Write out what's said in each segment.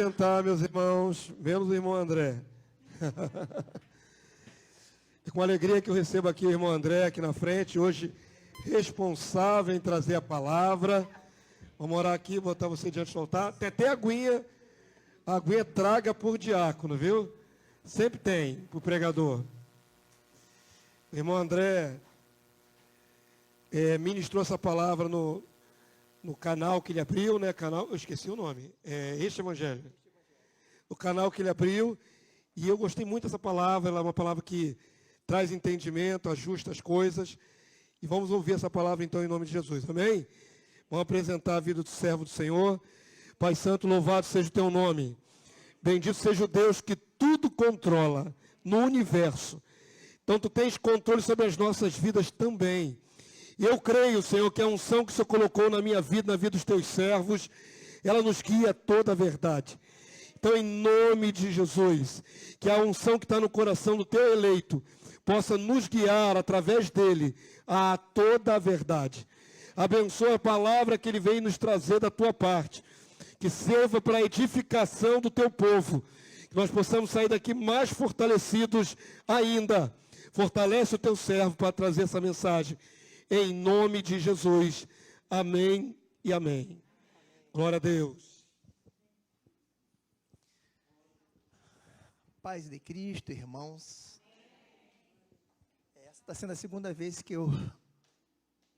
sentar, meus irmãos, menos o irmão André. É com alegria que eu recebo aqui o irmão André, aqui na frente, hoje responsável em trazer a palavra. Vamos orar aqui, botar você diante do altar. Tem até a aguinha traga por diácono, viu? Sempre tem, para o pregador. O irmão André ministrou essa palavra no canal que ele abriu, né? Canal, eu esqueci o nome. Este Evangelho. O canal que ele abriu. E eu gostei muito dessa palavra. Ela é uma palavra que traz entendimento, ajusta as coisas. E vamos ouvir essa palavra então em nome de Jesus. Amém? Vamos apresentar a vida do servo do Senhor. Pai Santo, louvado seja o teu nome. Bendito seja o Deus que tudo controla no universo. Então tu tens controle sobre as nossas vidas também. E eu creio, Senhor, que a unção que o Senhor colocou na minha vida, na vida dos teus servos, ela nos guia a toda a verdade. Então, em nome de Jesus, que a unção que está no coração do teu eleito possa nos guiar através dele a toda a verdade. Abençoa a palavra que ele veio nos trazer da tua parte, que sirva para a edificação do teu povo, que nós possamos sair daqui mais fortalecidos ainda. Fortalece o teu servo para trazer essa mensagem. Em nome de Jesus. Amém e amém. Glória a Deus. Paz de Cristo, irmãos. Essa está sendo a segunda vez que eu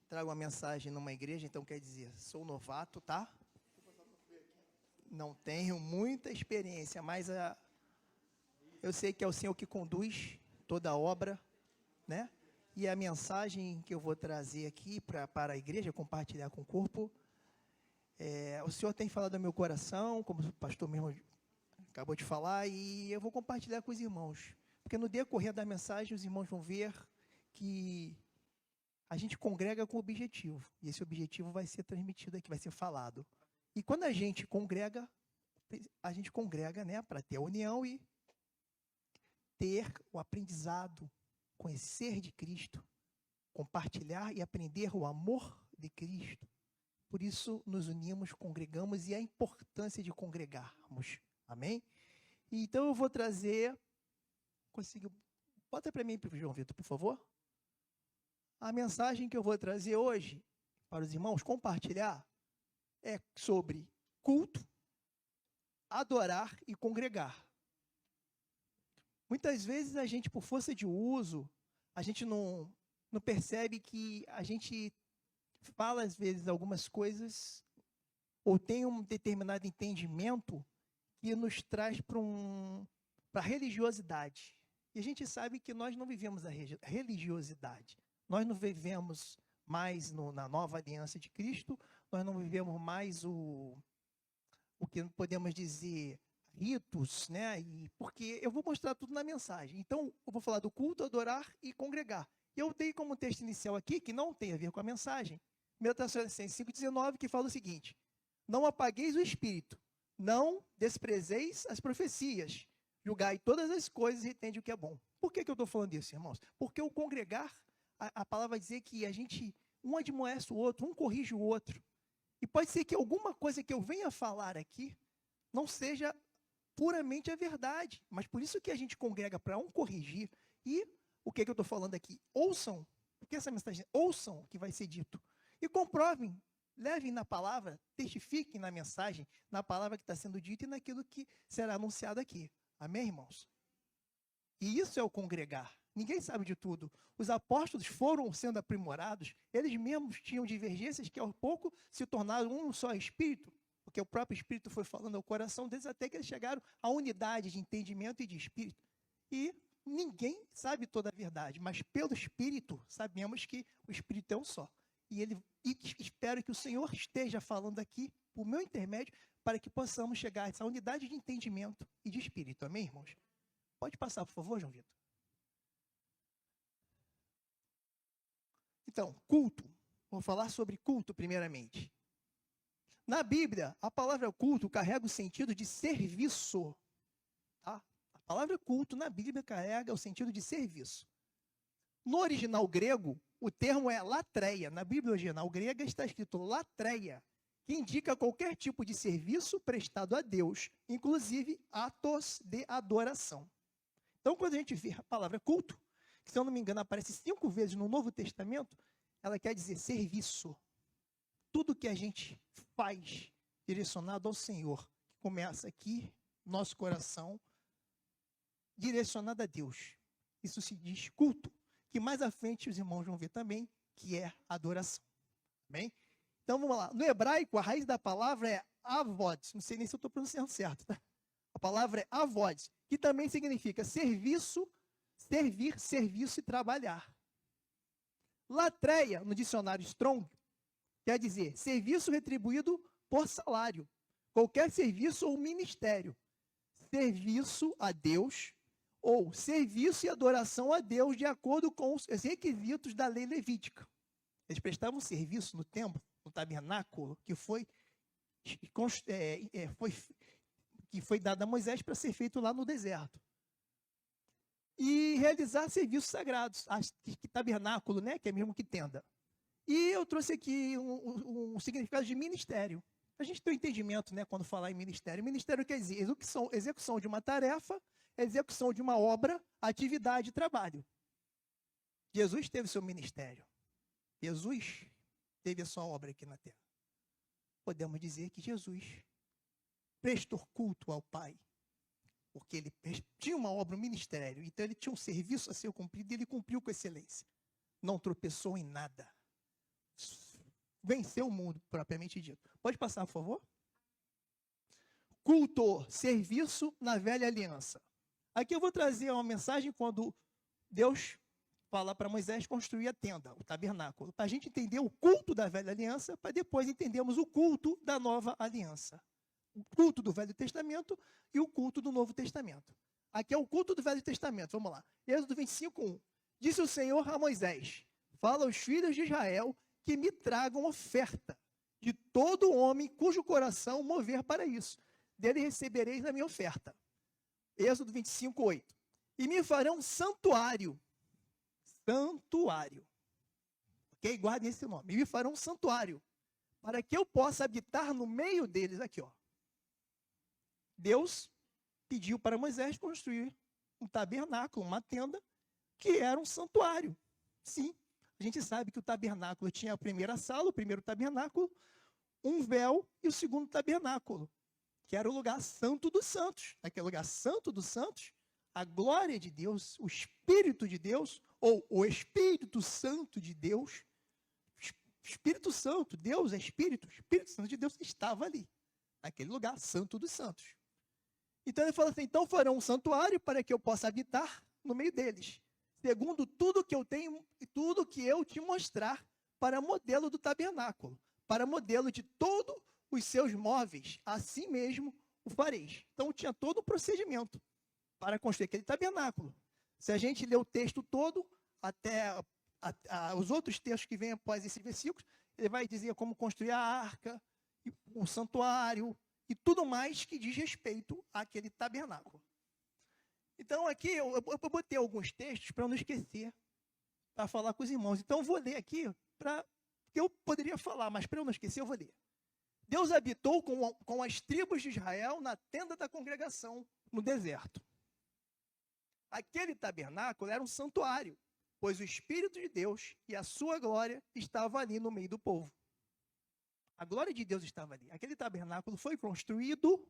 trago uma mensagem numa igreja, então quer dizer, sou novato, tá? Não tenho muita experiência, mas eu sei que é o Senhor que conduz toda a obra, né? E a mensagem que eu vou trazer aqui para a igreja, compartilhar com o corpo, o Senhor tem falado ao meu coração, como o pastor mesmo acabou de falar, e eu vou compartilhar com os irmãos. Porque no decorrer da mensagem, os irmãos vão ver que a gente congrega com objetivo. E esse objetivo vai ser transmitido aqui, vai ser falado. E quando a gente congrega, né, para ter a união e ter o aprendizado, conhecer de Cristo, compartilhar e aprender o amor de Cristo. Por isso nos unimos, congregamos e a importância de congregarmos. Amém? Então eu vou trazer, bota para mim, João Vitor, por favor. A mensagem que eu vou trazer hoje para os irmãos compartilhar é sobre culto, adorar e congregar. Muitas vezes a gente, por força de uso, a gente não percebe que a gente fala, às vezes, algumas coisas ou tem um determinado entendimento que nos traz para a religiosidade. E a gente sabe que nós não vivemos a religiosidade. Nós não vivemos mais na nova aliança de Cristo, nós não vivemos mais o que podemos dizer ritos, né? Porque eu vou mostrar tudo na mensagem. Então, eu vou falar do culto, adorar e congregar. Eu dei como texto inicial aqui, que não tem a ver com a mensagem, 1 Tessalonicenses 5,19, que fala o seguinte: não apagueis o espírito, não desprezeis as profecias, julgai todas as coisas e entende o que é bom. Por que eu estou falando isso, irmãos? Porque o congregar, a palavra vai dizer que a gente, um admoesta o outro, um corrige o outro. E pode ser que alguma coisa que eu venha falar aqui não seja puramente a verdade, mas por isso que a gente congrega para um corrigir. E o que eu estou falando aqui? Ouçam, porque essa mensagem, ouçam o que vai ser dito e comprovem, levem na palavra, testifiquem na mensagem, na palavra que está sendo dita e naquilo que será anunciado aqui. Amém, irmãos? E isso é o congregar. Ninguém sabe de tudo. Os apóstolos foram sendo aprimorados, eles mesmos tinham divergências que, ao pouco, se tornaram um só espírito, porque o próprio Espírito foi falando ao coração deles até que eles chegaram à unidade de entendimento e de espírito. E ninguém sabe toda a verdade, mas pelo Espírito sabemos que o Espírito é um só. E espero que o Senhor esteja falando aqui, por meu intermédio, para que possamos chegar a essa unidade de entendimento e de espírito. Amém, irmãos? Pode passar, por favor, João Vitor. Então, culto. Vou falar sobre culto primeiramente. Na Bíblia, a palavra culto carrega o sentido de serviço. Tá? A palavra culto na Bíblia carrega o sentido de serviço. No original grego, o termo é latreia. Na Bíblia original grega está escrito latreia. que indica qualquer tipo de serviço prestado a Deus, inclusive atos de adoração. Então, quando a gente vê a palavra culto, que, se eu não me engano, aparece 5 vezes no Novo Testamento, ela quer dizer serviço. Tudo que a gente faz direcionado ao Senhor, que começa aqui, nosso coração, direcionado a Deus. Isso se diz culto, que mais à frente os irmãos vão ver também, que é adoração. Bem? Então, vamos lá. No hebraico, a raiz da palavra é avod. Não sei nem se eu estou pronunciando certo, tá? A palavra é avod, que também significa serviço, servir, serviço e trabalhar. Latreia, no dicionário Strong, quer dizer serviço retribuído por salário, qualquer serviço ou ministério, serviço a Deus ou serviço e adoração a Deus de acordo com os requisitos da lei levítica. Eles prestavam serviço no templo, no tabernáculo, que foi dado a Moisés para ser feito lá no deserto. E realizar serviços sagrados, que tabernáculo, né, que é mesmo que tenda. E eu trouxe aqui um significado de ministério. A gente tem um entendimento, né, quando falar em ministério. Ministério quer dizer execução de uma tarefa, execução de uma obra, atividade, trabalho. Jesus teve seu ministério. Jesus teve a sua obra aqui na terra. Podemos dizer que Jesus prestou culto ao Pai, porque ele tinha uma obra, um ministério, então ele tinha um serviço a ser cumprido e ele cumpriu com excelência. Não tropeçou em nada. Venceu o mundo, propriamente dito. Pode passar, por favor? Culto, serviço na velha aliança. Aqui eu vou trazer uma mensagem quando Deus fala para Moisés construir a tenda, o tabernáculo, para a gente entender o culto da velha aliança, para depois entendermos o culto da nova aliança. O culto do Velho Testamento e o culto do Novo Testamento. Aqui é o culto do Velho Testamento, vamos lá. Êxodo 25:1. Disse o Senhor a Moisés: fala aos filhos de Israel que me tragam oferta de todo homem cujo coração mover para isso. Dele recebereis a minha oferta. Êxodo 25:8. E me farão santuário. Santuário. Ok? Guardem esse nome. E me farão santuário, para que eu possa habitar no meio deles. Aqui, ó. Deus pediu para Moisés construir um tabernáculo, uma tenda, que era um santuário. Sim, a gente sabe que o tabernáculo tinha a primeira sala, o primeiro tabernáculo, um véu e o segundo tabernáculo, que era o lugar santo dos santos. Naquele lugar santo dos santos, a glória de Deus, o Espírito de Deus, ou o Espírito Santo de Deus, Espírito Santo, Deus é Espírito, o Espírito Santo de Deus estava ali, naquele lugar santo dos santos. Então ele fala assim, então farão um santuário para que eu possa habitar no meio deles, segundo tudo que eu tenho e tudo que eu te mostrar, para modelo do tabernáculo, para modelo de todos os seus móveis, assim mesmo o fareis. Então tinha todo o procedimento para construir aquele tabernáculo. Se a gente ler o texto todo, até os outros textos que vêm após esses versículos, ele vai dizer como construir a arca, o santuário e tudo mais que diz respeito àquele tabernáculo. Então aqui eu botei alguns textos para eu não esquecer, para falar com os irmãos. Então eu vou ler aqui, porque eu poderia falar, mas para eu não esquecer eu vou ler. Deus habitou com as tribos de Israel na tenda da congregação no deserto. Aquele tabernáculo era um santuário, pois o Espírito de Deus e a sua glória estavam ali no meio do povo. A glória de Deus estava ali. Aquele tabernáculo foi construído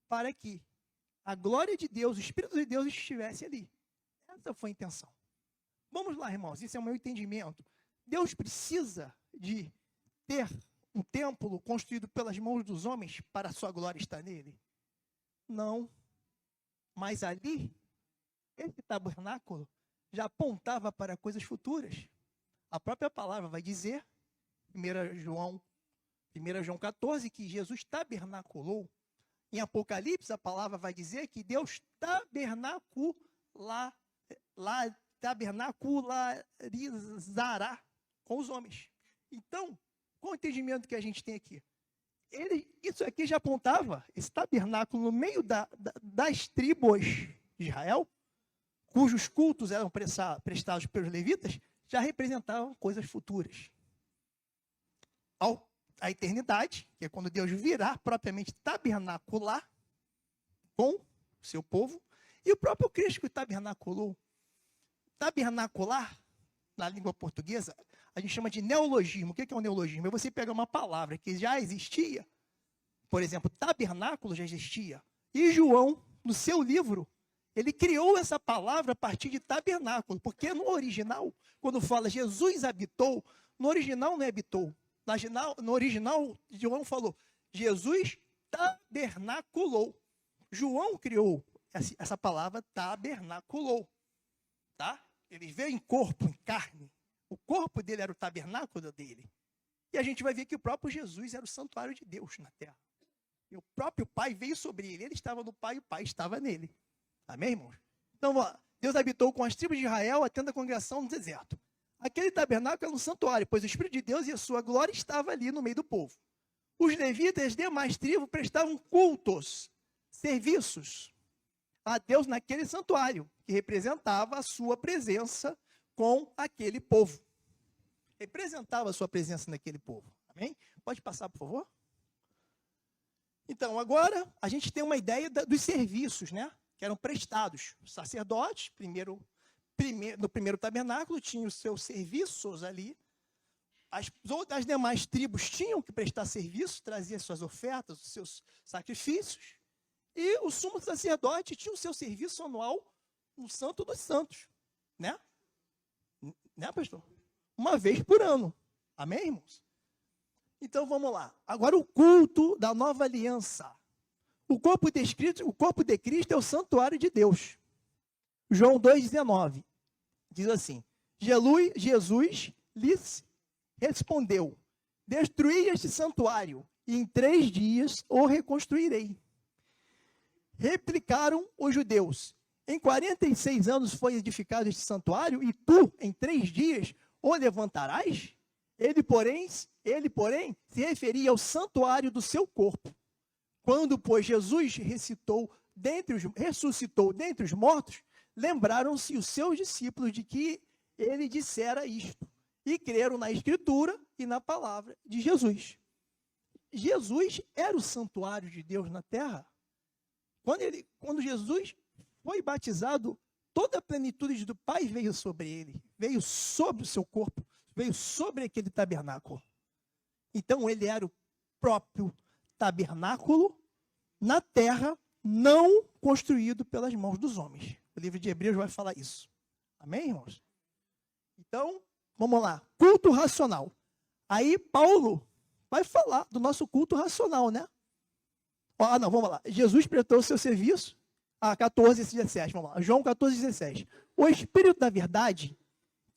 para que a glória de Deus, o Espírito de Deus estivesse ali. Essa foi a intenção. Vamos lá, irmãos, isso é o meu entendimento. Deus precisa de ter um templo construído pelas mãos dos homens para a sua glória estar nele? Não. Mas ali, esse tabernáculo já apontava para coisas futuras. A própria palavra vai dizer, 1 João 14, que Jesus tabernaculou. Em Apocalipse, a palavra vai dizer que Deus tabernaculizará com os homens. Então, qual o entendimento que a gente tem aqui? Isso aqui já apontava, esse tabernáculo no meio das tribos de Israel, cujos cultos eram prestados pelos levitas, já representavam coisas futuras. a eternidade, que é quando Deus virá propriamente tabernacular com o seu povo, e o próprio Cristo que tabernaculou. Tabernacular, na língua portuguesa, a gente chama de neologismo. O que é um neologismo? É você pegar uma palavra que já existia, por exemplo, tabernáculo já existia, e João, no seu livro, ele criou essa palavra a partir de tabernáculo, porque no original, quando fala Jesus habitou, no original não é habitou. No original, João falou, Jesus tabernaculou. João criou essa palavra tabernaculou. Tá? Ele veio em corpo, em carne. O corpo dele era o tabernáculo dele. E a gente vai ver que o próprio Jesus era o santuário de Deus na terra. E o próprio Pai veio sobre ele. Ele estava no Pai e o Pai estava nele. Amém, irmãos? Então, Deus habitou com as tribos de Israel, atendo a congregação no deserto. Aquele tabernáculo era um santuário, pois o Espírito de Deus e a sua glória estava ali no meio do povo. Os levitas e as demais tribos prestavam cultos, serviços a Deus naquele santuário, que representava a sua presença com aquele povo. Representava a sua presença naquele povo. Amém? Pode passar, por favor? Então, agora, a gente tem uma ideia dos serviços, né? Que eram prestados. Os sacerdotes, no primeiro tabernáculo, tinham os seus serviços ali. As demais tribos tinham que prestar serviço, traziam suas ofertas, os seus sacrifícios. E o sumo sacerdote tinha o seu serviço anual no Santo dos Santos. Né? Né, pastor? Uma vez por ano. Amém, irmãos? Então, vamos lá. Agora, o culto da nova aliança. O corpo de Cristo é o santuário de Deus. João 2,19 diz assim: Jesus lhes respondeu: destruí este santuário, e em 3 dias o reconstruirei. Replicaram os judeus: em 46 anos foi edificado este santuário, e tu, em 3 dias, o levantarás? Ele, porém, se referia ao santuário do seu corpo. Quando, pois, Jesus ressuscitou dentre os mortos, lembraram-se os seus discípulos de que ele dissera isto, e creram na Escritura e na palavra de Jesus. Jesus era o santuário de Deus na terra. Quando Jesus foi batizado, toda a plenitude do Pai veio sobre ele, veio sobre o seu corpo, veio sobre aquele tabernáculo. Então, ele era o próprio tabernáculo na terra, não construído pelas mãos dos homens. O livro de Hebreus vai falar isso. Amém, irmãos? Então, vamos lá. Culto racional. Aí, Paulo vai falar do nosso culto racional, né? Não, vamos lá. Jesus prestou o seu serviço. 14, 17, vamos lá. João 14, 17. O Espírito da verdade,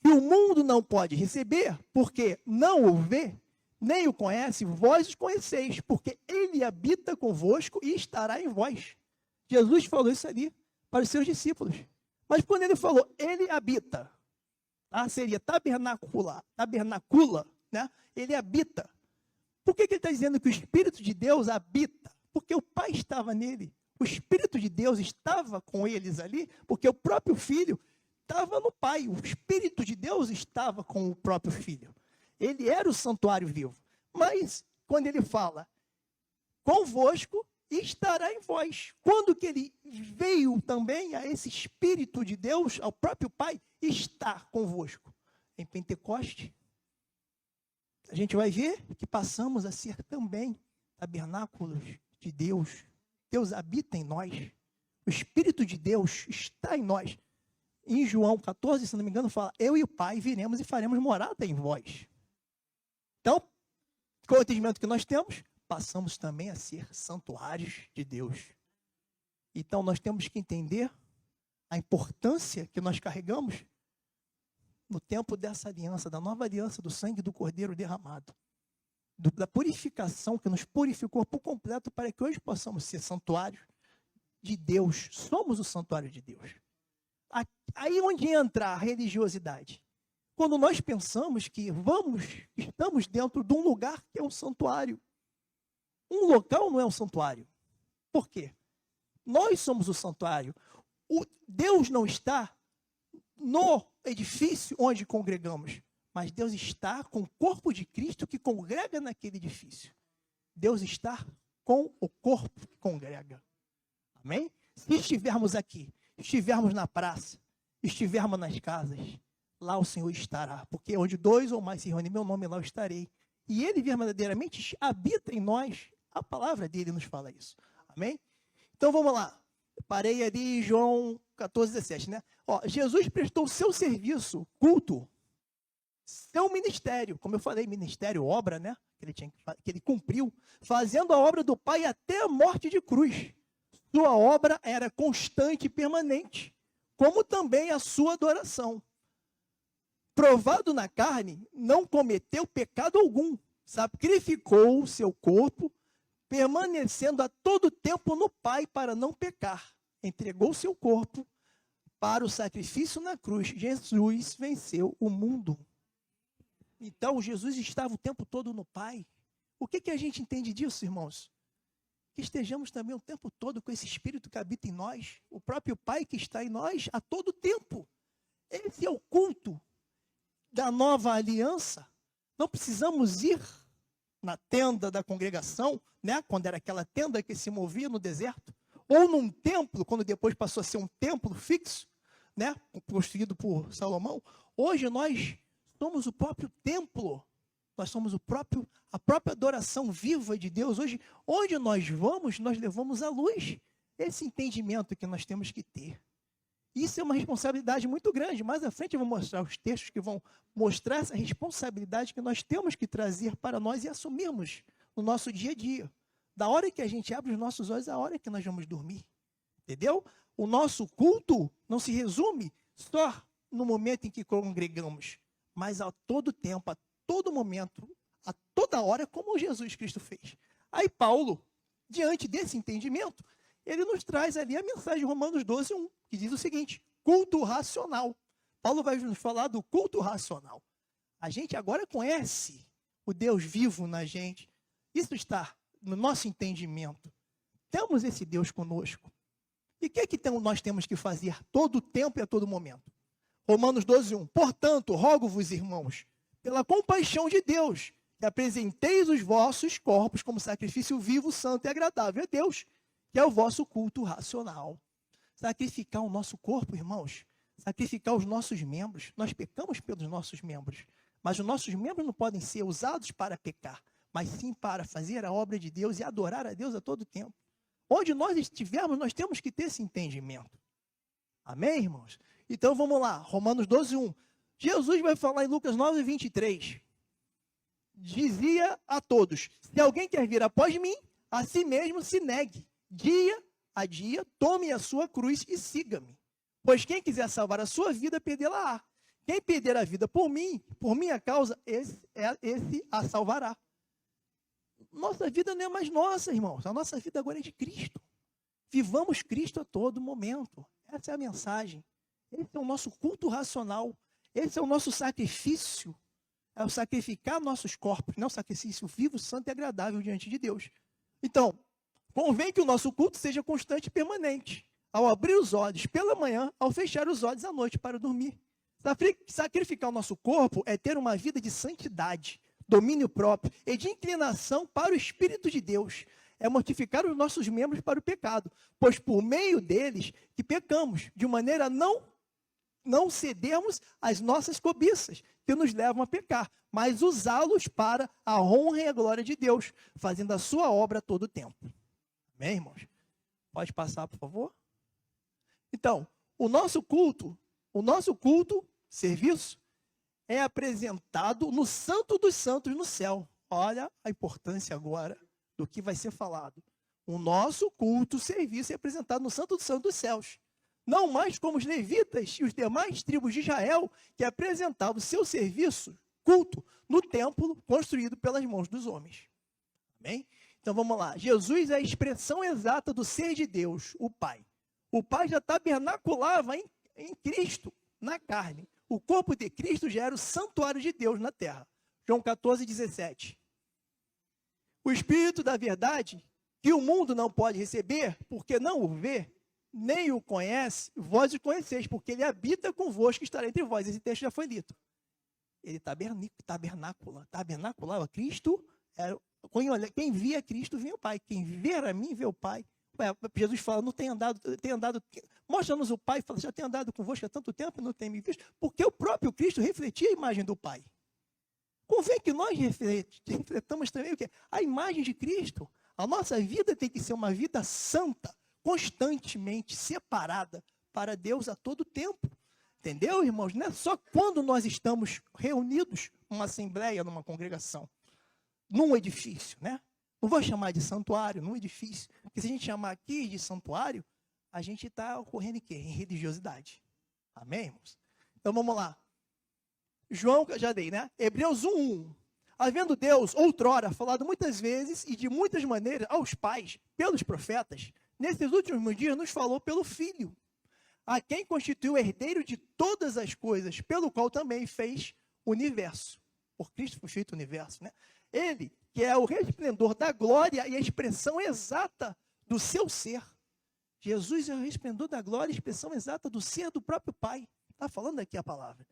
que o mundo não pode receber, porque não o vê, nem o conhece, vós os conheceis, porque ele habita convosco e estará em vós. Jesus falou isso ali para os seus discípulos. Mas quando ele falou, ele habita, seria tabernacula, né? Ele habita. Por que ele está dizendo que o Espírito de Deus habita? Porque o Pai estava nele. O Espírito de Deus estava com eles ali, porque o próprio Filho estava no Pai. O Espírito de Deus estava com o próprio Filho. Ele era o santuário vivo. Mas, quando ele fala, convosco estará em vós. Quando que ele veio também a esse Espírito de Deus, ao próprio Pai, está convosco? Em Pentecoste. A gente vai ver que passamos a ser também tabernáculos de Deus. Deus habita em nós. O Espírito de Deus está em nós. Em João 14, se não me engano, fala, eu e o Pai viremos e faremos morada em vós. Então, com o entendimento que nós temos, passamos também a ser santuários de Deus. Então, nós temos que entender a importância que nós carregamos no tempo dessa aliança, da nova aliança, do sangue do Cordeiro derramado. Da purificação que nos purificou por completo para que hoje possamos ser santuários de Deus. Somos o santuário de Deus. Aí onde entra a religiosidade? Quando nós pensamos que estamos dentro de um lugar que é um santuário. Um local não é um santuário. Por quê? Nós somos o santuário. Deus não está no edifício onde congregamos, mas Deus está com o corpo de Cristo que congrega naquele edifício. Deus está com o corpo que congrega. Amém? Se estivermos aqui, estivermos na praça, estivermos nas casas, lá o Senhor estará. Porque onde 2 ou mais se reúnem em meu nome, lá eu estarei. E Ele verdadeiramente habita em nós. A palavra dele nos fala isso. Amém? Então vamos lá. Parei ali em João 14, 17, né? Ó, Jesus prestou o seu serviço, culto, seu ministério, como eu falei, ministério, obra, né? Que ele cumpriu, fazendo a obra do Pai até a morte de cruz. Sua obra era constante e permanente, como também a sua adoração. Provado na carne, não cometeu pecado algum, sacrificou o seu corpo, permanecendo a todo tempo no Pai para não pecar. Entregou seu corpo para o sacrifício na cruz. Jesus venceu o mundo. Então, Jesus estava o tempo todo no Pai. O que a gente entende disso, irmãos? Que estejamos também o tempo todo com esse Espírito que habita em nós, o próprio Pai que está em nós a todo tempo. Esse é o culto da nova aliança. Não precisamos ir na tenda da congregação, né? Quando era aquela tenda que se movia no deserto, ou num templo, quando depois passou a ser um templo fixo, né? Construído por Salomão. Hoje nós somos o próprio templo, nós somos a própria adoração viva de Deus. Hoje, onde nós vamos, nós levamos a luz. Esse entendimento que nós temos que ter. Isso é uma responsabilidade muito grande. Mais à frente eu vou mostrar os textos que vão mostrar essa responsabilidade que nós temos que trazer para nós e assumirmos no nosso dia a dia. Da hora que a gente abre os nossos olhos, a hora que nós vamos dormir. Entendeu? O nosso culto não se resume só no momento em que congregamos, mas a todo tempo, a todo momento, a toda hora, como Jesus Cristo fez. Aí Paulo, diante desse entendimento, ele nos traz ali a mensagem de Romanos 12, 1, que diz o seguinte: culto racional. Paulo vai nos falar do culto racional. A gente agora conhece o Deus vivo na gente. Isso está no nosso entendimento. Temos esse Deus conosco. E o que nós temos que fazer todo o tempo e a todo momento? Romanos 12, 1. Portanto, rogo-vos, irmãos, pela compaixão de Deus, que apresenteis os vossos corpos como sacrifício vivo, santo e agradável a Deus, que é o vosso culto racional. Sacrificar o nosso corpo, irmãos, sacrificar os nossos membros. Nós pecamos pelos nossos membros, mas os nossos membros não podem ser usados para pecar, mas sim para fazer a obra de Deus e adorar a Deus a todo tempo. Onde nós estivermos, nós temos que ter esse entendimento. Amém, irmãos? Então vamos lá, Romanos 12, 1. Jesus vai falar em Lucas 9, 23. Dizia a todos: se alguém quer vir após mim, a si mesmo se negue. Dia a dia, tome a sua cruz e siga-me. Pois quem quiser salvar a sua vida, perdê-la-á. Quem perder a vida por mim, por minha causa, esse a salvará. Nossa vida não é mais nossa, irmãos. A nossa vida agora é de Cristo. Vivamos Cristo a todo momento. Essa é a mensagem. Esse é o nosso culto racional. Esse é o nosso sacrifício. É o sacrificar nossos corpos, não o sacrifício vivo, santo e agradável diante de Deus. Então, convém que o nosso culto seja constante e permanente. Ao abrir os olhos pela manhã, ao fechar os olhos à noite para dormir. Sacrificar o nosso corpo é ter uma vida de santidade, domínio próprio e de inclinação para o Espírito de Deus. É mortificar os nossos membros para o pecado, pois por meio deles que pecamos, de maneira a não cedermos às nossas cobiças, que nos levam a pecar, mas usá-los para a honra e a glória de Deus, fazendo a sua obra a todo tempo. Amém, irmãos? Pode passar, por favor? Então, o nosso culto, serviço, é apresentado no Santo dos Santos no céu. Olha a importância agora do que vai ser falado. O nosso culto, serviço é apresentado no Santo dos Santos dos céus. Não mais como os levitas e os demais tribos de Israel, que apresentavam seu serviço, culto, no templo construído pelas mãos dos homens. Amém? Então vamos lá. Jesus é a expressão exata do ser de Deus, o Pai. O Pai já tabernaculava em Cristo, na carne. O corpo de Cristo já era o santuário de Deus na terra. João 14, 17. O Espírito da verdade, que o mundo não pode receber, porque não o vê, nem o conhece, vós o conheceis, porque ele habita convosco e estará entre vós. Esse texto já foi lido. ele tabernaculava. Cristo era, quem via Cristo via o Pai. Quem ver a mim vê o Pai. Jesus fala, não tem andado, mostra-nos o Pai, fala, já tem andado convosco há tanto tempo e não tem me visto, porque o próprio Cristo refletia a imagem do Pai. Convém que nós refletamos também o quê? A imagem de Cristo. A nossa vida tem que ser uma vida santa, constantemente separada para Deus a todo tempo. Entendeu, irmãos? Não é só quando nós estamos reunidos numa assembleia, numa congregação, num edifício, né? Não vou chamar de santuário, num edifício. Porque se a gente chamar aqui de santuário, a gente está ocorrendo em quê? Em religiosidade. Amém, irmãos? Então vamos lá. João, que eu já dei, né? Hebreus 1:1. Havendo Deus, outrora, falado muitas vezes e de muitas maneiras aos pais, pelos profetas, nesses últimos dias nos falou pelo Filho, a quem constituiu o herdeiro de todas as coisas, pelo qual também fez o universo. Por Cristo foi feito o universo, né? Ele, que é o resplendor da glória e a expressão exata do seu ser. Jesus é o resplendor da glória e a expressão exata do ser do próprio Pai. Está falando aqui a palavra.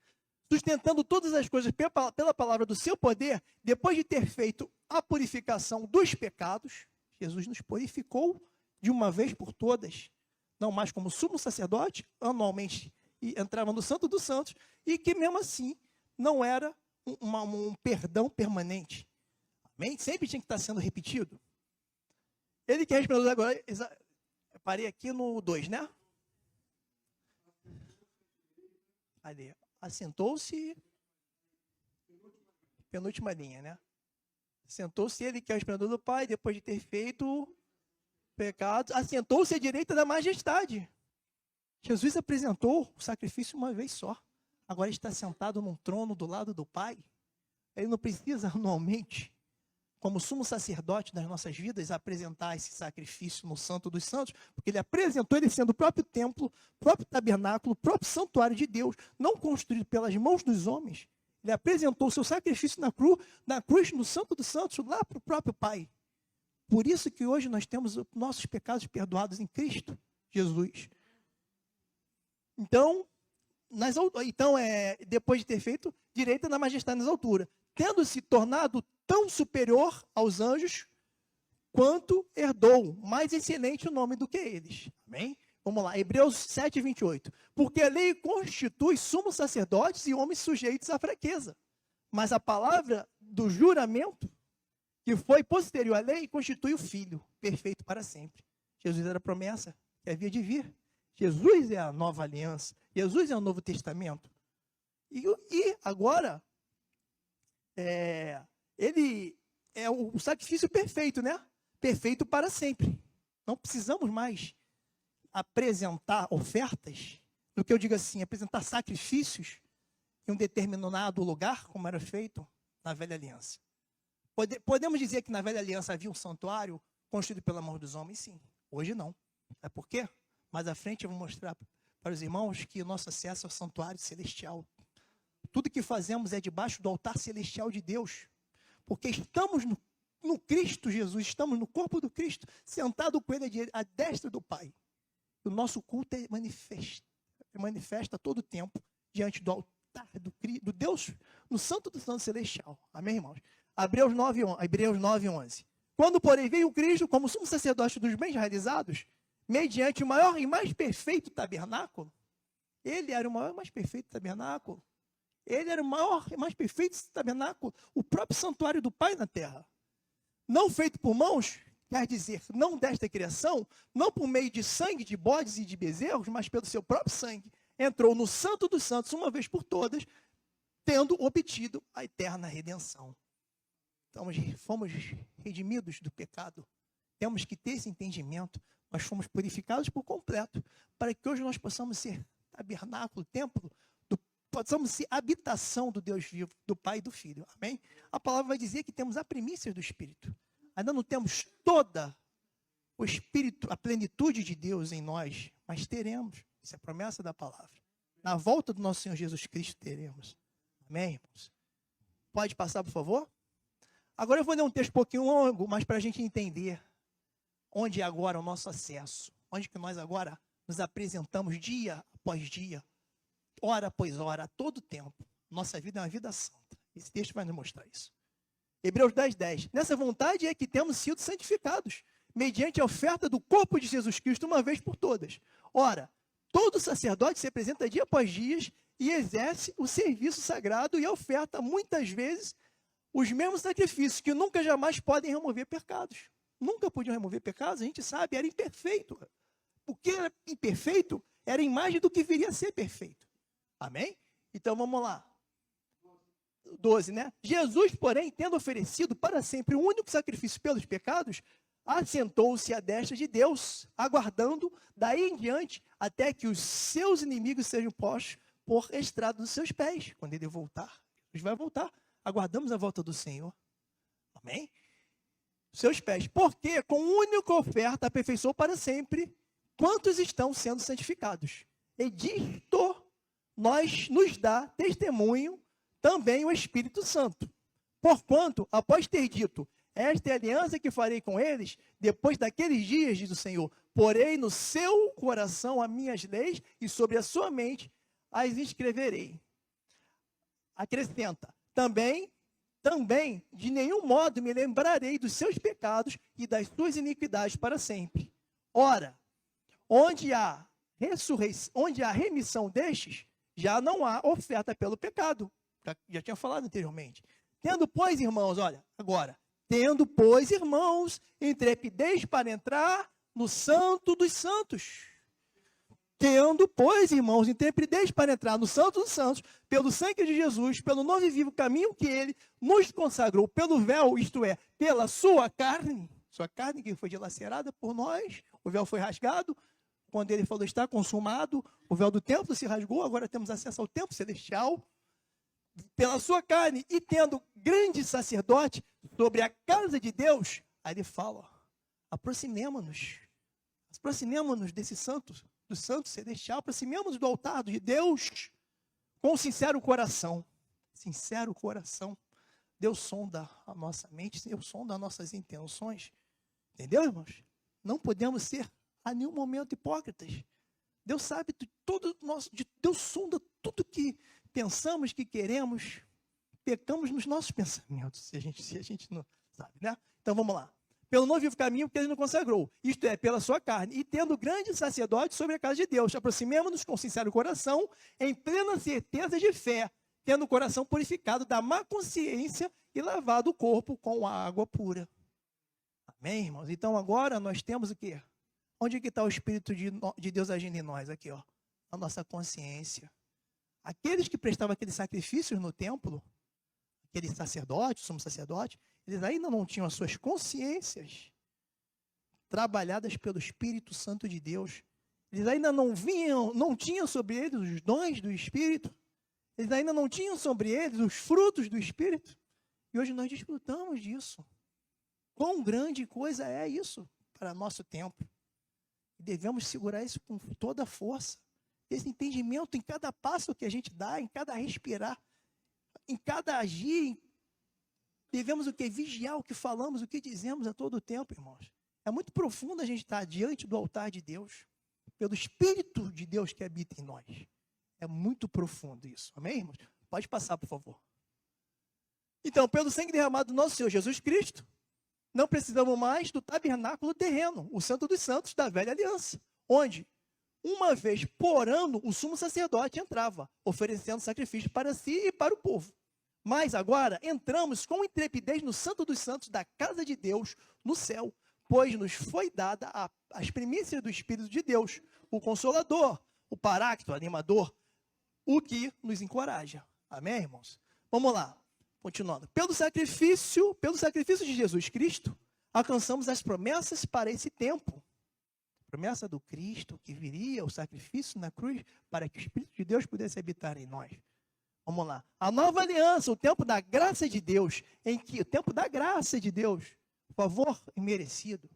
Sustentando todas as coisas pela palavra do seu poder, depois de ter feito a purificação dos pecados, Jesus nos purificou de uma vez por todas, não mais como sumo sacerdote, anualmente entrava no Santo dos Santos, e que mesmo assim não era um perdão permanente. Amém? Sempre tinha que estar sendo repetido. Ele que é resplendor da glória, parei aqui no 2, né? Ali. Assentou-se, penúltima linha, né? Assentou-se ele que é o resplendor do Pai, depois de ter feito pecados, assentou-se à direita da majestade. Jesus apresentou o sacrifício uma vez só. Agora está sentado num trono do lado do Pai. Ele não precisa anualmente, como sumo sacerdote das nossas vidas, apresentar esse sacrifício no Santo dos Santos, porque ele apresentou ele sendo o próprio templo, o próprio tabernáculo, o próprio santuário de Deus, não construído pelas mãos dos homens. Ele apresentou o seu sacrifício na cruz, no Santo dos Santos, lá para o próprio Pai. Por isso que hoje nós temos nossos pecados perdoados em Cristo Jesus. Então, depois de ter feito direita da majestade nas alturas, tendo se tornado tão superior aos anjos, quanto herdou mais excelente o nome do que eles. Amém? Vamos lá, Hebreus 7:28. Porque a lei constitui sumos sacerdotes e homens sujeitos à fraqueza. Mas a palavra do juramento, que foi posterior à lei, constitui o Filho, perfeito para sempre. Jesus era a promessa que havia de vir. Jesus é a nova aliança. Jesus é o Novo Testamento. E agora, ele é o sacrifício perfeito, né? Perfeito para sempre. Não precisamos mais apresentar ofertas, do que eu digo assim, apresentar sacrifícios em um determinado lugar, como era feito na velha aliança. Podemos dizer que na velha aliança havia um santuário construído pela mão dos homens? Sim. Hoje não. É por quê? Mais à frente eu vou mostrar para os irmãos que o nosso acesso ao santuário celestial. Tudo que fazemos é debaixo do altar celestial de Deus. Porque estamos no Cristo Jesus, estamos no corpo do Cristo, sentado com ele à destra do Pai. O nosso culto manifesta todo o tempo diante do altar do Deus, no Santo do Santo Celestial. Amém, irmãos? Hebreus 9:11. Quando, porém, veio Cristo como sumo sacerdote dos bens realizados, mediante o maior e mais perfeito tabernáculo, ele era o maior e mais perfeito tabernáculo. Ele era o maior e mais perfeito tabernáculo, o próprio santuário do Pai na terra. Não feito por mãos, quer dizer, não desta criação, não por meio de sangue de bodes e de bezerros, mas pelo seu próprio sangue, entrou no Santo dos Santos uma vez por todas, tendo obtido a eterna redenção. Então, fomos redimidos do pecado. Temos que ter esse entendimento. Nós fomos purificados por completo, para que hoje nós possamos ser tabernáculo, templo, possamos ser habitação do Deus vivo, do Pai e do Filho. Amém? A palavra vai dizer que temos a primícia do Espírito. Ainda não temos toda o Espírito, a plenitude de Deus em nós, mas teremos. Essa é a promessa da palavra. Na volta do nosso Senhor Jesus Cristo teremos. Amém, irmãos? Pode passar, por favor? Agora eu vou ler um texto um pouquinho longo, mas para a gente entender onde é agora o nosso acesso. Onde que nós agora nos apresentamos dia após dia, hora após hora, a todo tempo. Nossa vida é uma vida santa. Esse texto vai nos mostrar isso. Hebreus 10:10. Nessa vontade é que temos sido santificados, mediante a oferta do corpo de Jesus Cristo uma vez por todas. Ora, todo sacerdote se apresenta dia após dia e exerce o serviço sagrado e oferta muitas vezes os mesmos sacrifícios que nunca jamais podem remover pecados. Nunca podiam remover pecados, a gente sabe, era imperfeito. Porque era imperfeito, era a imagem do que viria a ser perfeito. Amém? Então vamos lá. 12, né? Jesus, porém, tendo oferecido para sempre o único sacrifício pelos pecados, assentou-se à destra de Deus, aguardando daí em diante até que os seus inimigos sejam postos por estrado dos seus pés. Quando ele voltar, ele vai voltar. Aguardamos a volta do Senhor. Amém? Seus pés. Porque com única oferta aperfeiçoou para sempre quantos estão sendo santificados. E disto nos dá testemunho também o Espírito Santo. Porquanto, após ter dito, esta é a aliança que farei com eles, depois daqueles dias, diz o Senhor, porei no seu coração as minhas leis e sobre a sua mente as escreverei. Acrescenta, também, de nenhum modo me lembrarei dos seus pecados e das suas iniquidades para sempre. Ora, onde há remissão destes, já não há oferta pelo pecado. Já tinha falado anteriormente. Tendo, pois, irmãos, olha, agora, tendo, pois, irmãos, intrepidez para entrar no santo dos santos. Tendo, pois, irmãos, intrepidez para entrar no santo dos santos, pelo sangue de Jesus, pelo novo e vivo caminho que ele nos consagrou, pelo véu, isto é, pela sua carne que foi dilacerada por nós, o véu foi rasgado, quando ele falou está consumado, o véu do templo se rasgou, agora temos acesso ao templo celestial, pela sua carne, e tendo grande sacerdote sobre a casa de Deus, aí ele fala, aproximemo-nos desse santo, do santo celestial, aproximemo-nos do altar de Deus, com sincero coração, Deus sonda a nossa mente, Deus sonda as nossas intenções, entendeu, irmãos? Não podemos ser a nenhum momento hipócritas, Deus sabe de todo nosso, Deus sonda tudo que pensamos, que queremos, pecamos nos nossos pensamentos, se a gente não sabe, né? Então vamos lá. Pelo novo e vivo caminho que ele nos consagrou, isto é, pela sua carne, e tendo grande sacerdote sobre a casa de Deus, aproximemo-nos com sincero coração, em plena certeza de fé, tendo o coração purificado da má consciência e lavado o corpo com a água pura. Amém, irmãos? Então agora nós temos o quê? Onde que está o Espírito de Deus agindo em nós? Aqui, ó, a nossa consciência. Aqueles que prestavam aqueles sacrifícios no templo, aqueles sacerdotes, sumo sacerdote, eles ainda não tinham as suas consciências trabalhadas pelo Espírito Santo de Deus. Eles ainda não tinham sobre eles os dons do Espírito. Eles ainda não tinham sobre eles os frutos do Espírito. E hoje nós desfrutamos disso. Quão grande coisa é isso para nosso tempo. E devemos segurar isso com toda a força. Esse entendimento em cada passo que a gente dá, em cada respirar, em cada agir, devemos o que? Vigiar o que falamos, o que dizemos a todo tempo, irmãos. É muito profundo a gente estar diante do altar de Deus, pelo Espírito de Deus que habita em nós. É muito profundo isso, amém, irmãos? Pode passar, por favor. Então, pelo sangue derramado do nosso Senhor Jesus Cristo, não precisamos mais do tabernáculo terreno, o Santo dos Santos da velha aliança, onde uma vez por ano, o sumo sacerdote entrava, oferecendo sacrifício para si e para o povo. Mas agora entramos com intrepidez no Santo dos Santos da casa de Deus no céu, pois nos foi dada as primícias do Espírito de Deus, o Consolador, o Paráclito, o Animador, o que nos encoraja. Amém, irmãos? Vamos lá, continuando. Pelo sacrifício de Jesus Cristo, alcançamos as promessas para esse tempo. Promessa do Cristo, que viria o sacrifício na cruz para que o Espírito de Deus pudesse habitar em nós. Vamos lá. A nova aliança, o tempo da graça de Deus, o tempo da graça de Deus, favor imerecido.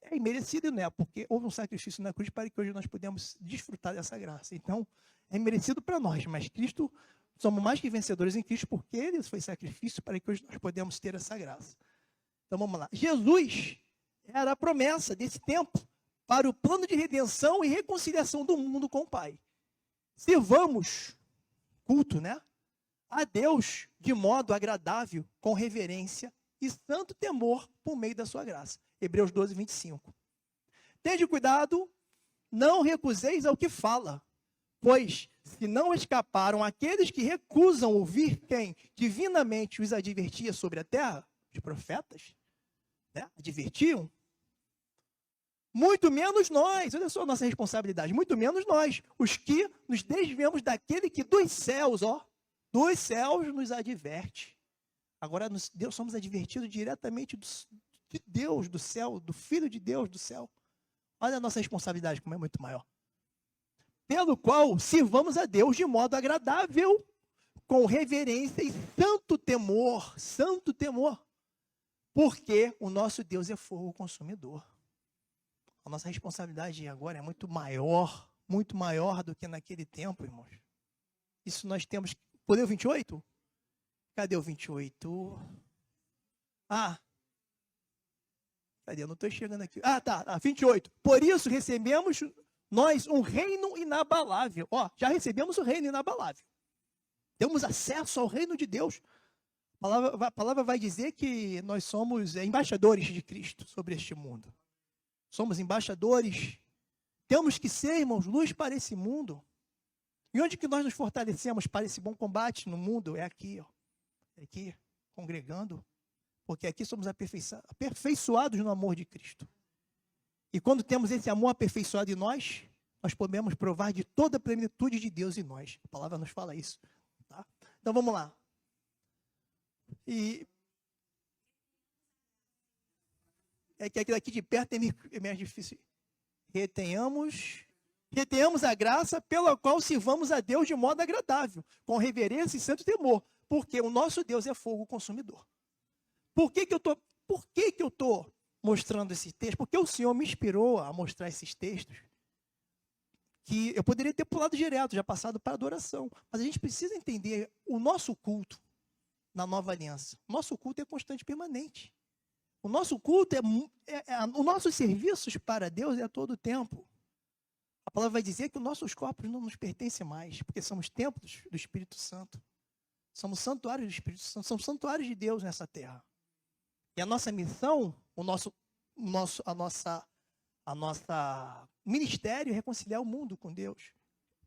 É imerecido, não é? Porque houve um sacrifício na cruz para que hoje nós podemos desfrutar dessa graça. Então, é imerecido para nós, mas Cristo, somos mais que vencedores em Cristo, porque Ele foi sacrifício para que hoje nós podemos ter essa graça. Então, vamos lá. Jesus era a promessa desse tempo, para o plano de redenção e reconciliação do mundo com o Pai. Sirvamos culto, né? a Deus de modo agradável, com reverência e santo temor por meio da sua graça. Hebreus 12, 25. Tende cuidado, não recuseis ao que fala, pois se não escaparam aqueles que recusam ouvir quem divinamente os advertia sobre a terra, os profetas, né? Advertiam, muito menos nós, olha só a nossa responsabilidade, muito menos nós, os que nos desviamos daquele que dos céus nos adverte. Agora Deus somos advertidos diretamente de Deus do céu, do Filho de Deus do céu. Olha a nossa responsabilidade, como é muito maior. Pelo qual sirvamos a Deus de modo agradável, com reverência e santo temor, porque o nosso Deus é fogo consumidor. A nossa responsabilidade agora é muito maior do que naquele tempo, irmãos. Isso nós temos. Poder o 28? Cadê o 28? Cadê? Eu não estou chegando aqui. Tá. 28. Por isso recebemos nós um reino inabalável. Já recebemos o reino inabalável. Temos acesso ao reino de Deus. A palavra vai dizer que nós somos embaixadores de Cristo sobre este mundo. Somos embaixadores. Temos que ser, irmãos, luz para esse mundo. E onde que nós nos fortalecemos para esse bom combate no mundo? É aqui, É aqui, congregando. Porque aqui somos aperfeiçoados no amor de Cristo. E quando temos esse amor aperfeiçoado em nós, nós podemos provar de toda a plenitude de Deus em nós. A palavra nos fala isso. Tá? Então vamos lá. É que aquilo aqui de perto é mais difícil. Retenhamos a graça pela qual sirvamos a Deus de modo agradável, com reverência e santo temor, porque o nosso Deus é fogo consumidor. Por que eu estou mostrando esse texto? Porque o Senhor me inspirou a mostrar esses textos, que eu poderia ter pulado direto, já passado para a adoração, mas a gente precisa entender o nosso culto na nova aliança. O nosso culto é constante e permanente. O nosso culto os nossos serviços para Deus é a todo tempo. A palavra vai dizer que os nossos corpos não nos pertencem mais, porque somos templos do Espírito Santo. Somos santuários do Espírito Santo, somos santuários de Deus nessa terra. E a nossa missão, a nossa ministério é reconciliar o mundo com Deus.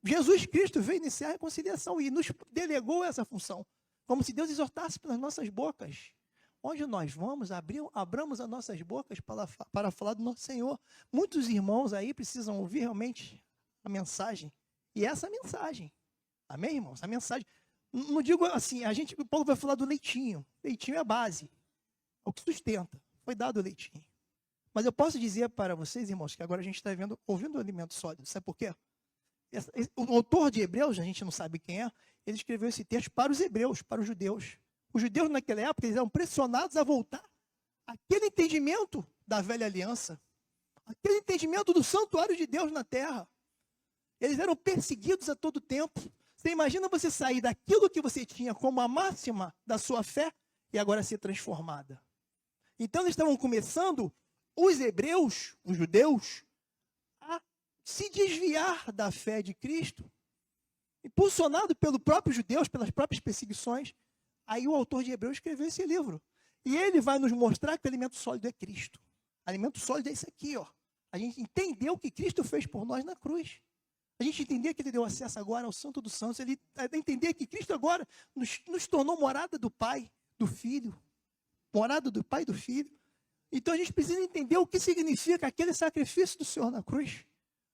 Jesus Cristo veio iniciar a reconciliação e nos delegou essa função, como se Deus exortasse pelas nossas bocas. Onde nós vamos, abramos as nossas bocas para falar do nosso Senhor. Muitos irmãos aí precisam ouvir realmente a mensagem. E essa mensagem. Amém, irmãos? A mensagem. Não digo assim, o Paulo vai falar do leitinho. Leitinho é a base. É o que sustenta. Foi dado o leitinho. Mas eu posso dizer para vocês, irmãos, que agora a gente está ouvindo o alimento sólido. Sabe por quê? O autor de Hebreus, a gente não sabe quem é, ele escreveu esse texto para os hebreus, para os judeus. Os judeus naquela época eles eram pressionados a voltar àquele entendimento da velha aliança, aquele entendimento do santuário de Deus na terra. Eles eram perseguidos a todo tempo. Você imagina você sair daquilo que você tinha como a máxima da sua fé e agora ser transformada. Então eles estavam começando, os hebreus, os judeus, a se desviar da fé de Cristo, impulsionado pelos próprios judeus, pelas próprias perseguições. Aí o autor de Hebreus escreveu esse livro. E ele vai nos mostrar que o alimento sólido é Cristo. O alimento sólido é isso aqui, A gente entendeu o que Cristo fez por nós na cruz. A gente entender que ele deu acesso agora ao Santo dos Santos. Ele entender que Cristo agora nos tornou morada do Pai, do Filho. Morada do Pai e do Filho. Então a gente precisa entender o que significa aquele sacrifício do Senhor na cruz.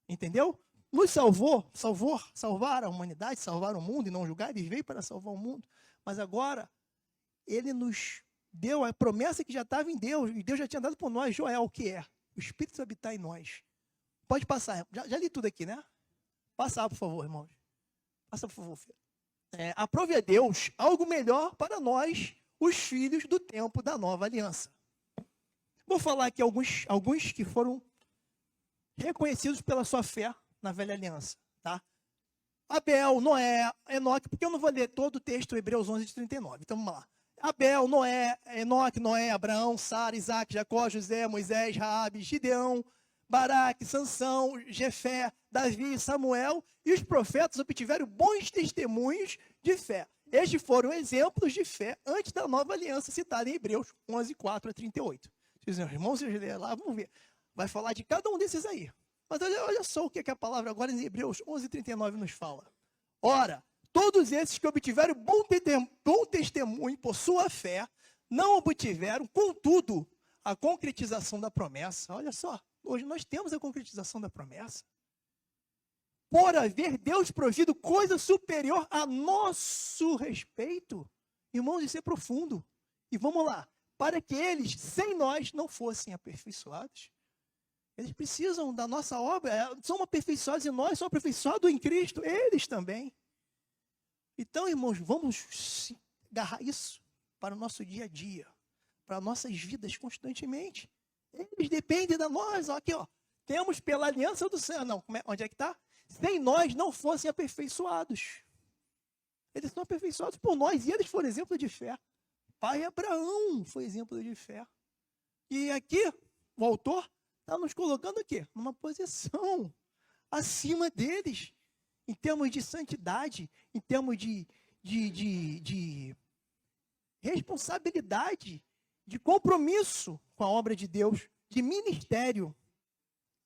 Entendeu? Nos salvar a humanidade, salvar o mundo e não julgar. Ele veio para salvar o mundo. Mas agora, ele nos deu a promessa que já estava em Deus. E Deus já tinha dado por nós, Joel, o que é? O Espírito habitar em nós. Pode passar. Já li tudo aqui, né? Passar, por favor, irmãos. Passa, por favor, filho. Aprove a Deus algo melhor para nós, os filhos do tempo da nova aliança. Vou falar aqui alguns que foram reconhecidos pela sua fé na velha aliança, tá? Abel, Noé, Enoque, porque eu não vou ler todo o texto Hebreus 11, de 39. Então vamos lá. Abel, Noé, Enoque, Noé, Abraão, Sara, Isaac, Jacó, José, Moisés, Raabe, Gideão, Baraque, Sansão, Jefé, Davi, Samuel e os profetas obtiveram bons testemunhos de fé. Estes foram exemplos de fé antes da nova aliança citada em Hebreus 11, 4 a 38. Se os irmãos lerem lá, vamos ver. Vai falar de cada um desses aí. Mas olha só o que a palavra agora em Hebreus 11, 39 nos fala. Ora, todos esses que obtiveram bom testemunho por sua fé, não obtiveram, contudo, a concretização da promessa. Olha só, hoje nós temos a concretização da promessa. Por haver Deus provido coisa superior a nosso respeito. Irmãos, isso é profundo. E vamos lá. Para que eles, sem nós, não fossem aperfeiçoados. Eles precisam da nossa obra. São aperfeiçoados e nós somos aperfeiçoados em Cristo. Eles também. Então, irmãos, vamos agarrar isso para o nosso dia a dia. Para nossas vidas constantemente. Eles dependem de nós. Aqui, ó. Temos pela aliança do céu. Não, onde é que está? Sem nós não fossem aperfeiçoados. Eles são aperfeiçoados por nós e eles foram exemplo de fé. Pai Abraão foi exemplo de fé. E aqui, o autor está nos colocando aqui, numa posição acima deles, em termos de santidade, em termos de responsabilidade, de compromisso com a obra de Deus, de ministério.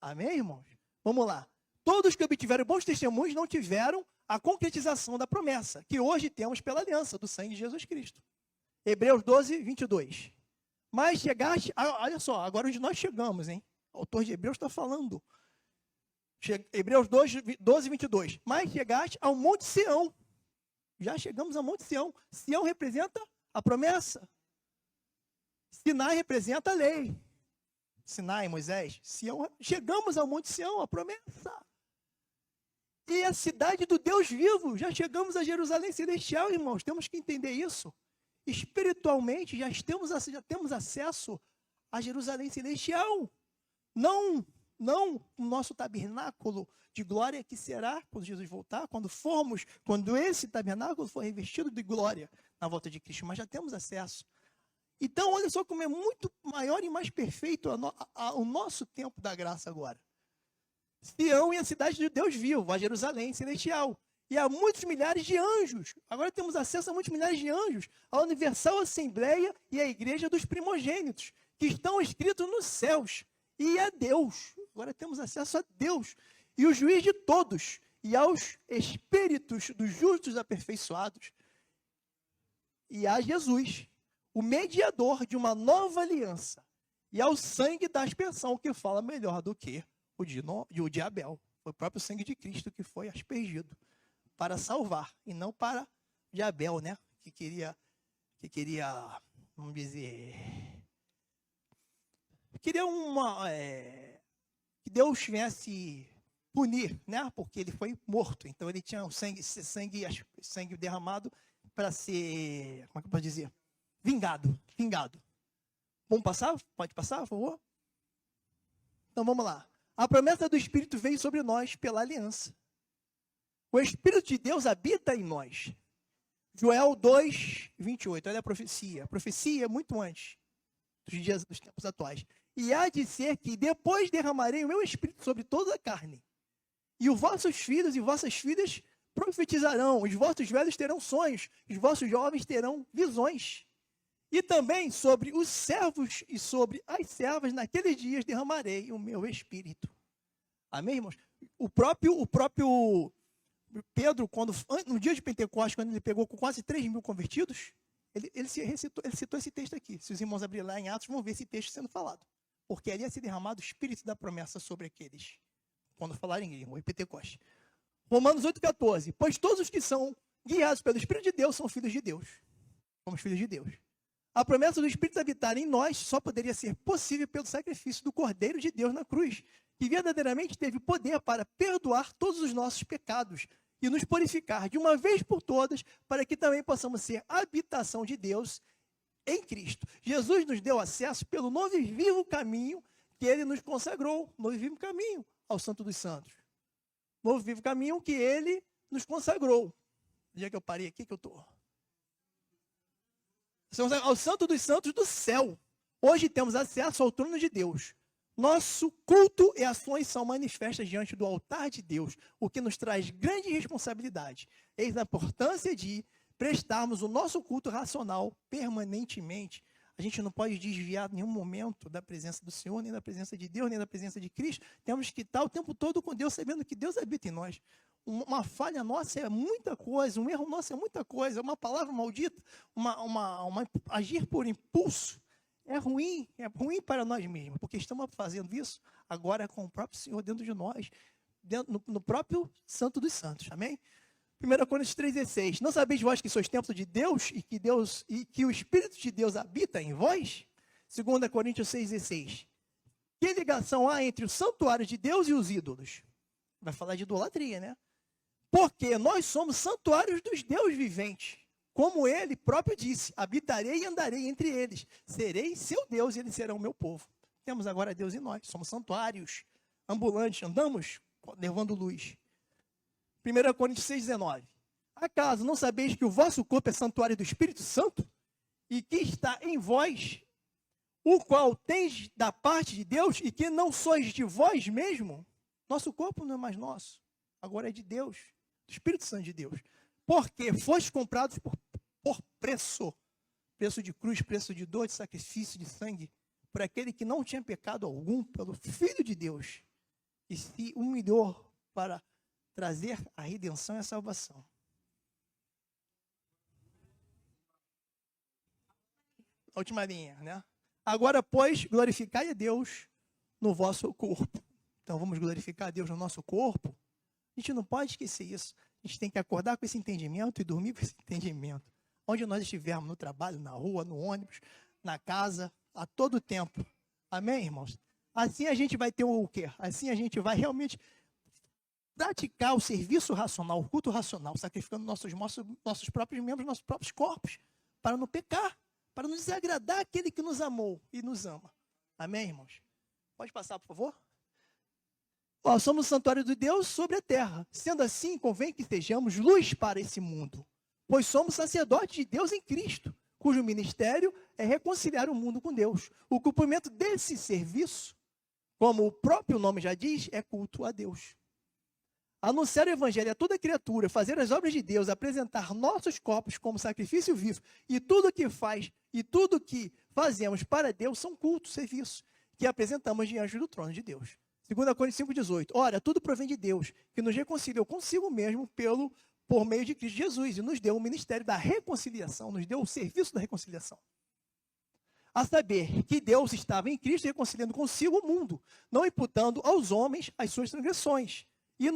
Amém, irmãos? Vamos lá. Todos que obtiveram bons testemunhos não tiveram a concretização da promessa, que hoje temos pela aliança do sangue de Jesus Cristo. Hebreus 12, 22. Mas chegaste, olha só, agora onde nós chegamos, hein? O autor de Hebreus está falando. Hebreus 12, 22. Mas chegaste ao Monte Sião. Já chegamos ao Monte Sião. Sião representa a promessa. Sinai representa a lei. Sinai, Moisés, Sião. Chegamos ao Monte Sião, a promessa. E a cidade do Deus vivo. Já chegamos a Jerusalém Celestial, irmãos. Temos que entender isso. Espiritualmente, já temos acesso a Jerusalém Celestial. Não o nosso tabernáculo de glória que será quando Jesus voltar, quando esse tabernáculo for revestido de glória na volta de Cristo, mas já temos acesso. Então, olha só como é muito maior e mais perfeito o nosso tempo da graça agora. Sião é a cidade de Deus vivo, a Jerusalém Celestial. E há muitos milhares de anjos. Agora temos acesso a muitos milhares de anjos. A Universal Assembleia e a Igreja dos Primogênitos, que estão escritos nos céus. E a Deus. Agora temos acesso a Deus. E o juiz de todos. E aos espíritos dos justos aperfeiçoados. E a Jesus, o mediador de uma nova aliança. E ao sangue da aspersão, que fala melhor do que o de Abel. Foi o próprio sangue de Cristo que foi aspergido para salvar, e não para de Abel, né? Que queria, vamos dizer, queria que Deus viesse punir, né? Porque ele foi morto, então ele tinha sangue derramado para ser, como é que eu posso dizer? Vingado. Vamos passar? Pode passar, por favor? Então vamos lá. A promessa do Espírito veio sobre nós pela aliança. O Espírito de Deus habita em nós. Joel 2, 28. Olha a profecia. A profecia é muito antes dos tempos atuais. E há de ser que depois derramarei o meu Espírito sobre toda a carne. E os vossos filhos e vossas filhas profetizarão. Os vossos velhos terão sonhos. Os vossos jovens terão visões. E também sobre os servos e sobre as servas, naqueles dias derramarei o meu Espírito. Amém, irmãos? O próprio Pedro, no dia de Pentecostes, quando ele pegou com quase 3.000 convertidos, ele citou esse texto aqui. Se os irmãos abrirem lá em Atos, vão ver esse texto sendo falado. Porque ali ia ser derramado o Espírito da promessa sobre aqueles, quando falarem em Pentecostes. Romanos 8,14. Pois todos os que são guiados pelo Espírito de Deus são filhos de Deus. Somos filhos de Deus. A promessa do Espírito habitar em nós só poderia ser possível pelo sacrifício do Cordeiro de Deus na cruz, que verdadeiramente teve poder para perdoar todos os nossos pecados e nos purificar de uma vez por todas, para que também possamos ser habitação de Deus em Cristo. Jesus nos deu acesso pelo novo e vivo caminho que ele nos consagrou, novo e vivo caminho ao Santo dos Santos. Novo e vivo caminho que ele nos consagrou. Já que eu parei aqui, que eu estou... Ao Santo dos Santos do céu. Hoje temos acesso ao trono de Deus. Nosso culto e ações são manifestas diante do altar de Deus, o que nos traz grande responsabilidade. Eis a importância de prestarmos o nosso culto racional permanentemente. A gente não pode desviar em nenhum momento da presença do Senhor, nem da presença de Deus, nem da presença de Cristo. Temos que estar o tempo todo com Deus, sabendo que Deus habita em nós. Uma falha nossa é muita coisa, um erro nosso é muita coisa, uma palavra maldita, agir por impulso é ruim para nós mesmos, porque estamos fazendo isso agora com o próprio Senhor dentro de nós, no próprio Santo dos Santos, amém? 1 Coríntios 3,16, não sabeis vós que sois templo de Deus e que o Espírito de Deus habita em vós? 2 Coríntios 6,16, que ligação há entre o santuário de Deus e os ídolos? Vai falar de idolatria, né? Porque nós somos santuários dos Deus viventes. Como ele próprio disse, habitarei e andarei entre eles. Serei seu Deus e eles serão meu povo. Temos agora Deus em nós. Somos santuários ambulantes, andamos levando luz. 1 Coríntios 6,19. Acaso não sabeis que o vosso corpo é santuário do Espírito Santo? E que está em vós, o qual tens da parte de Deus e que não sois de vós mesmo? Nosso corpo não é mais nosso. Agora é de Deus. Do Espírito Santo de Deus, porque foste comprados por preço de cruz, preço de dor, de sacrifício, de sangue, por aquele que não tinha pecado algum, pelo Filho de Deus, e se humilhou para trazer a redenção e a salvação. A última linha, né? Agora, pois, glorificai a Deus no vosso corpo. Então, vamos glorificar a Deus no nosso corpo. A gente não pode esquecer isso. A gente tem que acordar com esse entendimento e dormir com esse entendimento. Onde nós estivermos, no trabalho, na rua, no ônibus, na casa, a todo tempo. Amém, irmãos? Assim a gente vai ter o quê? Assim a gente vai realmente praticar o serviço racional, o culto racional, sacrificando nossos próprios membros, nossos próprios corpos, para não pecar, para não desagradar aquele que nos amou e nos ama. Amém, irmãos? Pode passar, por favor? Somos o santuário de Deus sobre a terra. Sendo assim, convém que sejamos luz para esse mundo, pois somos sacerdotes de Deus em Cristo, cujo ministério é reconciliar o mundo com Deus. O cumprimento desse serviço, como o próprio nome já diz, é culto a Deus. Anunciar o evangelho a toda criatura, fazer as obras de Deus, apresentar nossos corpos como sacrifício vivo, e tudo que fazemos para Deus são cultos, serviços, que apresentamos diante do trono de Deus. 2 Coríntios 5,18. Ora, tudo provém de Deus, que nos reconciliou consigo mesmo por meio de Cristo Jesus, e nos deu o ministério da reconciliação, nos deu o serviço da reconciliação. A saber, que Deus estava em Cristo reconciliando consigo o mundo, não imputando aos homens as suas transgressões, e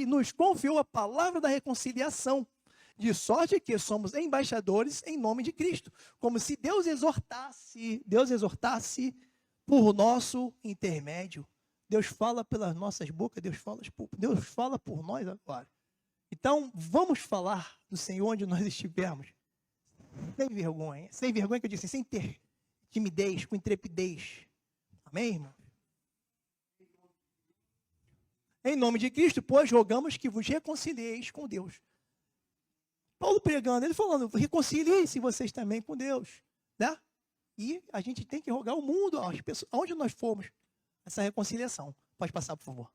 nos confiou a palavra da reconciliação, de sorte que somos embaixadores em nome de Cristo, como se Deus exortasse por nosso intermédio. Deus fala pelas nossas bocas, Deus fala por nós agora. Então, vamos falar do Senhor onde nós estivermos, sem vergonha que eu disse, sem ter timidez, com intrepidez. Amém, irmão? Em nome de Cristo, pois, rogamos que vos reconcilieis com Deus. Paulo pregando, ele falando, reconciliem-se vocês também com Deus, né? E a gente tem que rogar ao mundo, às pessoas, aonde nós formos, essa reconciliação. Pode passar, por favor.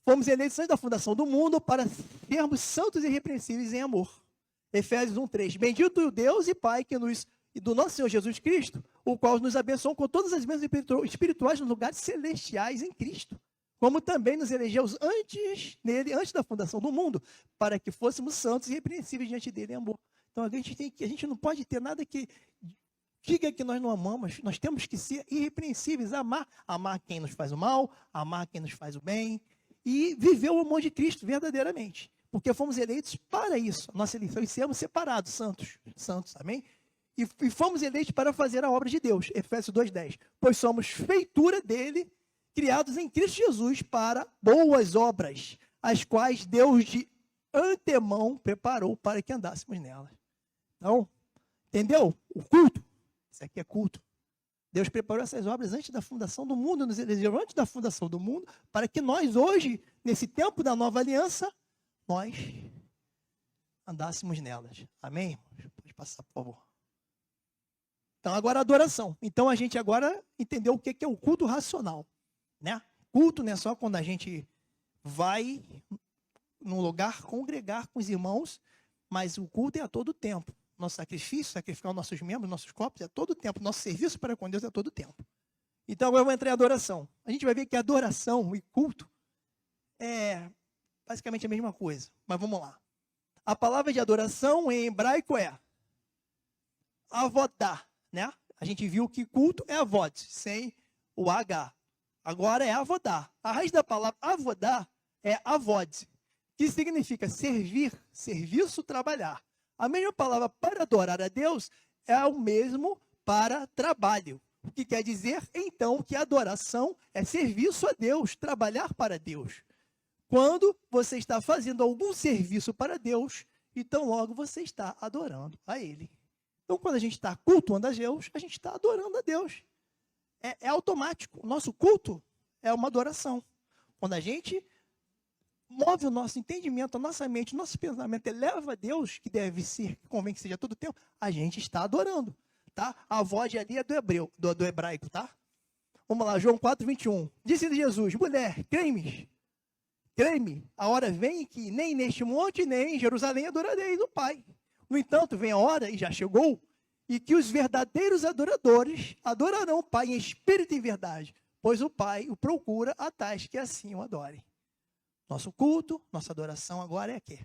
Fomos eleitos antes da fundação do mundo para sermos santos e irrepreensíveis em amor. Efésios 1:3. Bendito o Deus e Pai e do nosso Senhor Jesus Cristo, o qual nos abençoou com todas as bênçãos espirituais nos lugares celestiais em Cristo, como também nos elegeu antes da fundação do mundo, para que fôssemos santos e irrepreensíveis diante dele em amor. Então a gente não pode ter nada que diga que nós não amamos. Nós temos que ser irrepreensíveis, amar quem nos faz o mal, amar quem nos faz o bem, e viver o amor de Cristo verdadeiramente, porque fomos eleitos para isso. Nossa eleição e sermos separados, santos, amém? E fomos eleitos para fazer a obra de Deus, Efésios 2:10, pois somos feitura dele, criados em Cristo Jesus para boas obras, as quais Deus de antemão preparou para que andássemos nelas. Então, entendeu? O culto, isso aqui é culto. Deus preparou essas obras antes da fundação do mundo, nos elegeu antes da fundação do mundo, para que nós hoje, nesse tempo da nova aliança, nós andássemos nelas. Amém, irmãos? Pode passar, por favor. Então, agora a adoração. Então, a gente agora entendeu o que é o culto racional, né? Culto não é só quando a gente vai num lugar congregar com os irmãos, mas o culto é a todo tempo. Nosso sacrifício, sacrificar os nossos membros, nossos corpos, é a todo tempo. Nosso serviço para com Deus é a todo tempo. Então, agora eu vou entrar em adoração. A gente vai ver que adoração e culto é basicamente a mesma coisa. Mas vamos lá. A palavra de adoração em hebraico é avodá, né? A gente viu que culto é avod, sem o H. Agora é avodá. A raiz da palavra avodá é avod, que significa servir, serviço, trabalhar. A mesma palavra para adorar a Deus é o mesmo para trabalho. O que quer dizer, então, que adoração é serviço a Deus, trabalhar para Deus. Quando você está fazendo algum serviço para Deus, então logo você está adorando a Ele. Então, quando a gente está cultuando a Deus, a gente está adorando a Deus. É automático. O nosso culto é uma adoração. Quando a gente move o nosso entendimento, a nossa mente, o nosso pensamento, eleva a Deus, que deve ser, que convém que seja todo tempo, a gente está adorando. Tá? A voz ali é do hebraico, tá? Vamos lá, João 4:21. Disse-lhe Jesus: mulher, creme, a hora vem que nem neste monte, nem em Jerusalém adorareis o Pai. No entanto, vem a hora, e já chegou, e que os verdadeiros adoradores adorarão o Pai em espírito e verdade, pois o Pai o procura a tais que assim o adorem. Nosso culto, nossa adoração agora é aqui.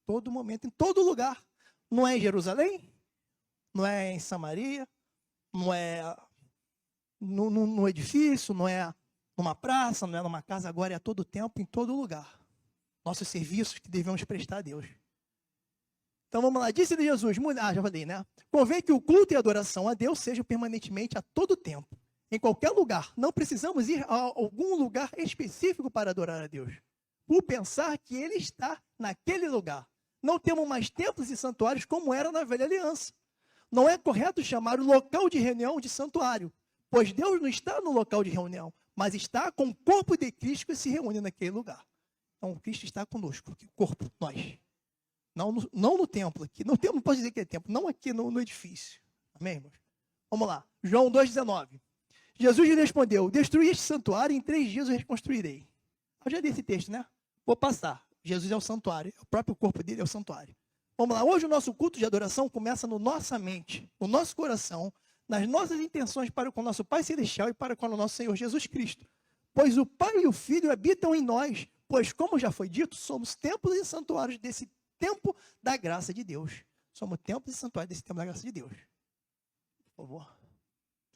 Todo momento, em todo lugar. Não é em Jerusalém, não é em Samaria, não é no edifício, não é numa praça, não é numa casa, agora é a todo tempo, em todo lugar. Nossos serviços que devemos prestar a Deus. Então vamos lá, disse Jesus, já falei, né? Convém que o culto e a adoração a Deus sejam permanentemente a todo tempo, em qualquer lugar. Não precisamos ir a algum lugar específico para adorar a Deus, por pensar que Ele está naquele lugar. Não temos mais templos e santuários como era na velha aliança. Não é correto chamar o local de reunião de santuário, pois Deus não está no local de reunião, mas está com o corpo de Cristo que se reúne naquele lugar. Então, Cristo está conosco, o corpo, nós. Não no templo aqui. No templo não pode dizer que é templo, não aqui no edifício. Amém, irmãos? Vamos lá. João 2,19. Jesus lhe respondeu: destruí este santuário, em 3 dias eu reconstruirei. Eu já li esse texto, né? Vou passar. Jesus é o santuário, o próprio corpo dele é o santuário. Vamos lá. Hoje o nosso culto de adoração começa na nossa mente, no nosso coração, nas nossas intenções para com o nosso Pai Celestial e para com o nosso Senhor Jesus Cristo. Pois o Pai e o Filho habitam em nós, pois, como já foi dito, somos templos e santuários desse tempo da graça de Deus. Somos templos e santuários desse tempo da graça de Deus. Por favor.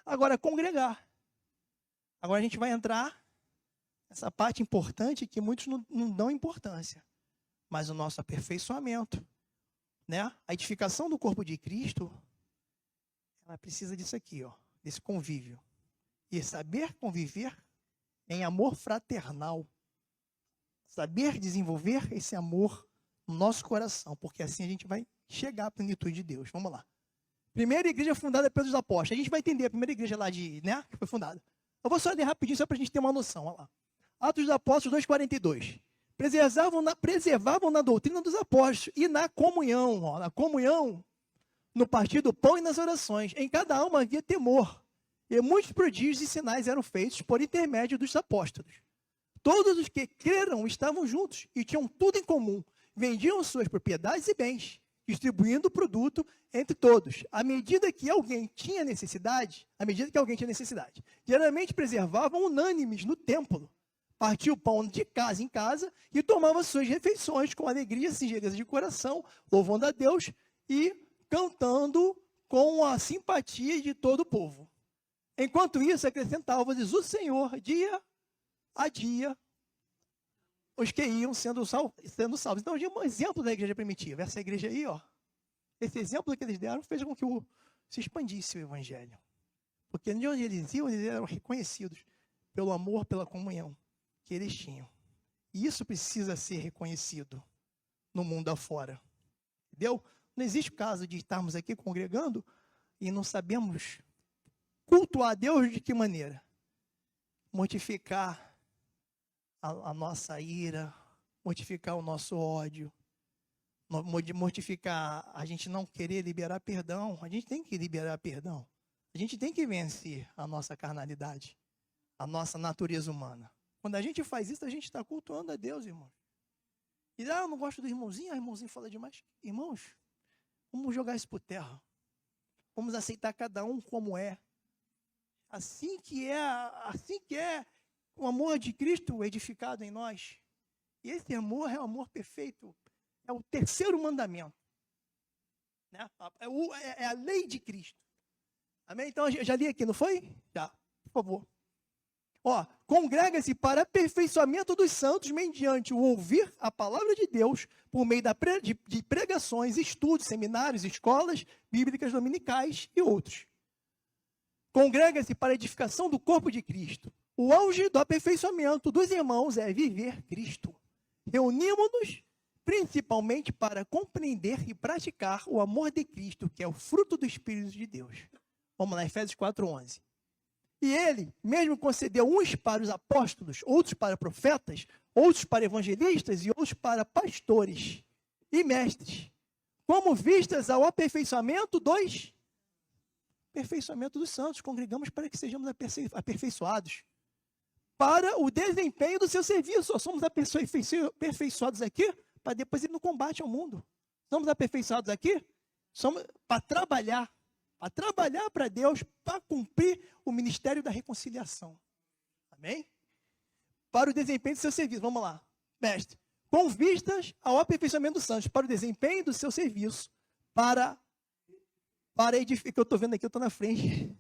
Agora, congregar. Agora a gente vai entrar nessa parte importante que muitos não dão importância. Mas o nosso aperfeiçoamento, né? A edificação do corpo de Cristo, ela precisa disso aqui, ó, desse convívio. E saber conviver em amor fraternal. Saber desenvolver esse amor no nosso coração, porque assim a gente vai chegar à plenitude de Deus. Vamos lá. Primeira igreja fundada pelos apóstolos. A gente vai entender a primeira igreja lá né, que foi fundada. Eu vou só ler rapidinho, só para a gente ter uma noção. Olha lá. Atos dos Apóstolos 2,42. Preservavam na doutrina dos apóstolos e na comunhão. Ó, na comunhão, no partir do pão e nas orações. Em cada alma havia temor. E muitos prodígios e sinais eram feitos por intermédio dos apóstolos. Todos os que creram estavam juntos e tinham tudo em comum. Vendiam suas propriedades e bens, distribuindo o produto entre todos. À medida que alguém tinha necessidade, geralmente preservavam unânimes no templo. Partiam o pão de casa em casa e tomavam suas refeições com alegria e singeleza de coração, louvando a Deus e cantando com a simpatia de todo o povo. Enquanto isso, acrescentava-lhes o Senhor, dia a dia, os que iam sendo salvos. Então, um exemplo da igreja primitiva. Essa igreja aí, ó, esse exemplo que eles deram fez com que se expandisse o evangelho. Porque onde eles iam, eles eram reconhecidos pelo amor, pela comunhão que eles tinham. E isso precisa ser reconhecido no mundo afora. Entendeu? Não existe o caso de estarmos aqui congregando e não sabemos cultuar a Deus de que maneira? Mortificar a nossa ira, mortificar o nosso ódio, mortificar a gente não querer liberar perdão. A gente tem que liberar perdão. A gente tem que vencer a nossa carnalidade, a nossa natureza humana. Quando a gente faz isso, a gente está cultuando a Deus, irmão. E eu não gosto do irmãozinho, o irmãozinho fala demais. Irmãos, vamos jogar isso por terra. Vamos aceitar cada um como é. Assim que é o amor de Cristo edificado em nós. E esse amor é o amor perfeito. É o terceiro mandamento. Né? É a lei de Cristo. Amém? Então, eu já li aqui, não foi? Já, por favor. Ó, congrega-se para aperfeiçoamento dos santos mediante o ouvir a palavra de Deus por meio de pregações, estudos, seminários, escolas bíblicas dominicais e outros. Congrega-se para a edificação do corpo de Cristo. O auge do aperfeiçoamento dos irmãos é viver Cristo. Reunimos-nos principalmente para compreender e praticar o amor de Cristo, que é o fruto do Espírito de Deus. Vamos lá, Efésios 4:11. E ele mesmo concedeu uns para os apóstolos, outros para profetas, outros para evangelistas e outros para pastores e mestres, como vistas ao aperfeiçoamento dos santos. Congregamos para que sejamos aperfeiçoados para o desempenho do seu serviço. Somos aperfeiçoados aqui para depois ir no combate ao mundo. Somos aperfeiçoados aqui para trabalhar para Deus, para cumprir o ministério da reconciliação. Amém? Para o desempenho do seu serviço. Vamos lá. Mestre, com vistas ao aperfeiçoamento dos santos, para o desempenho do seu serviço, para edificar, que eu estou vendo aqui, eu estou na frente,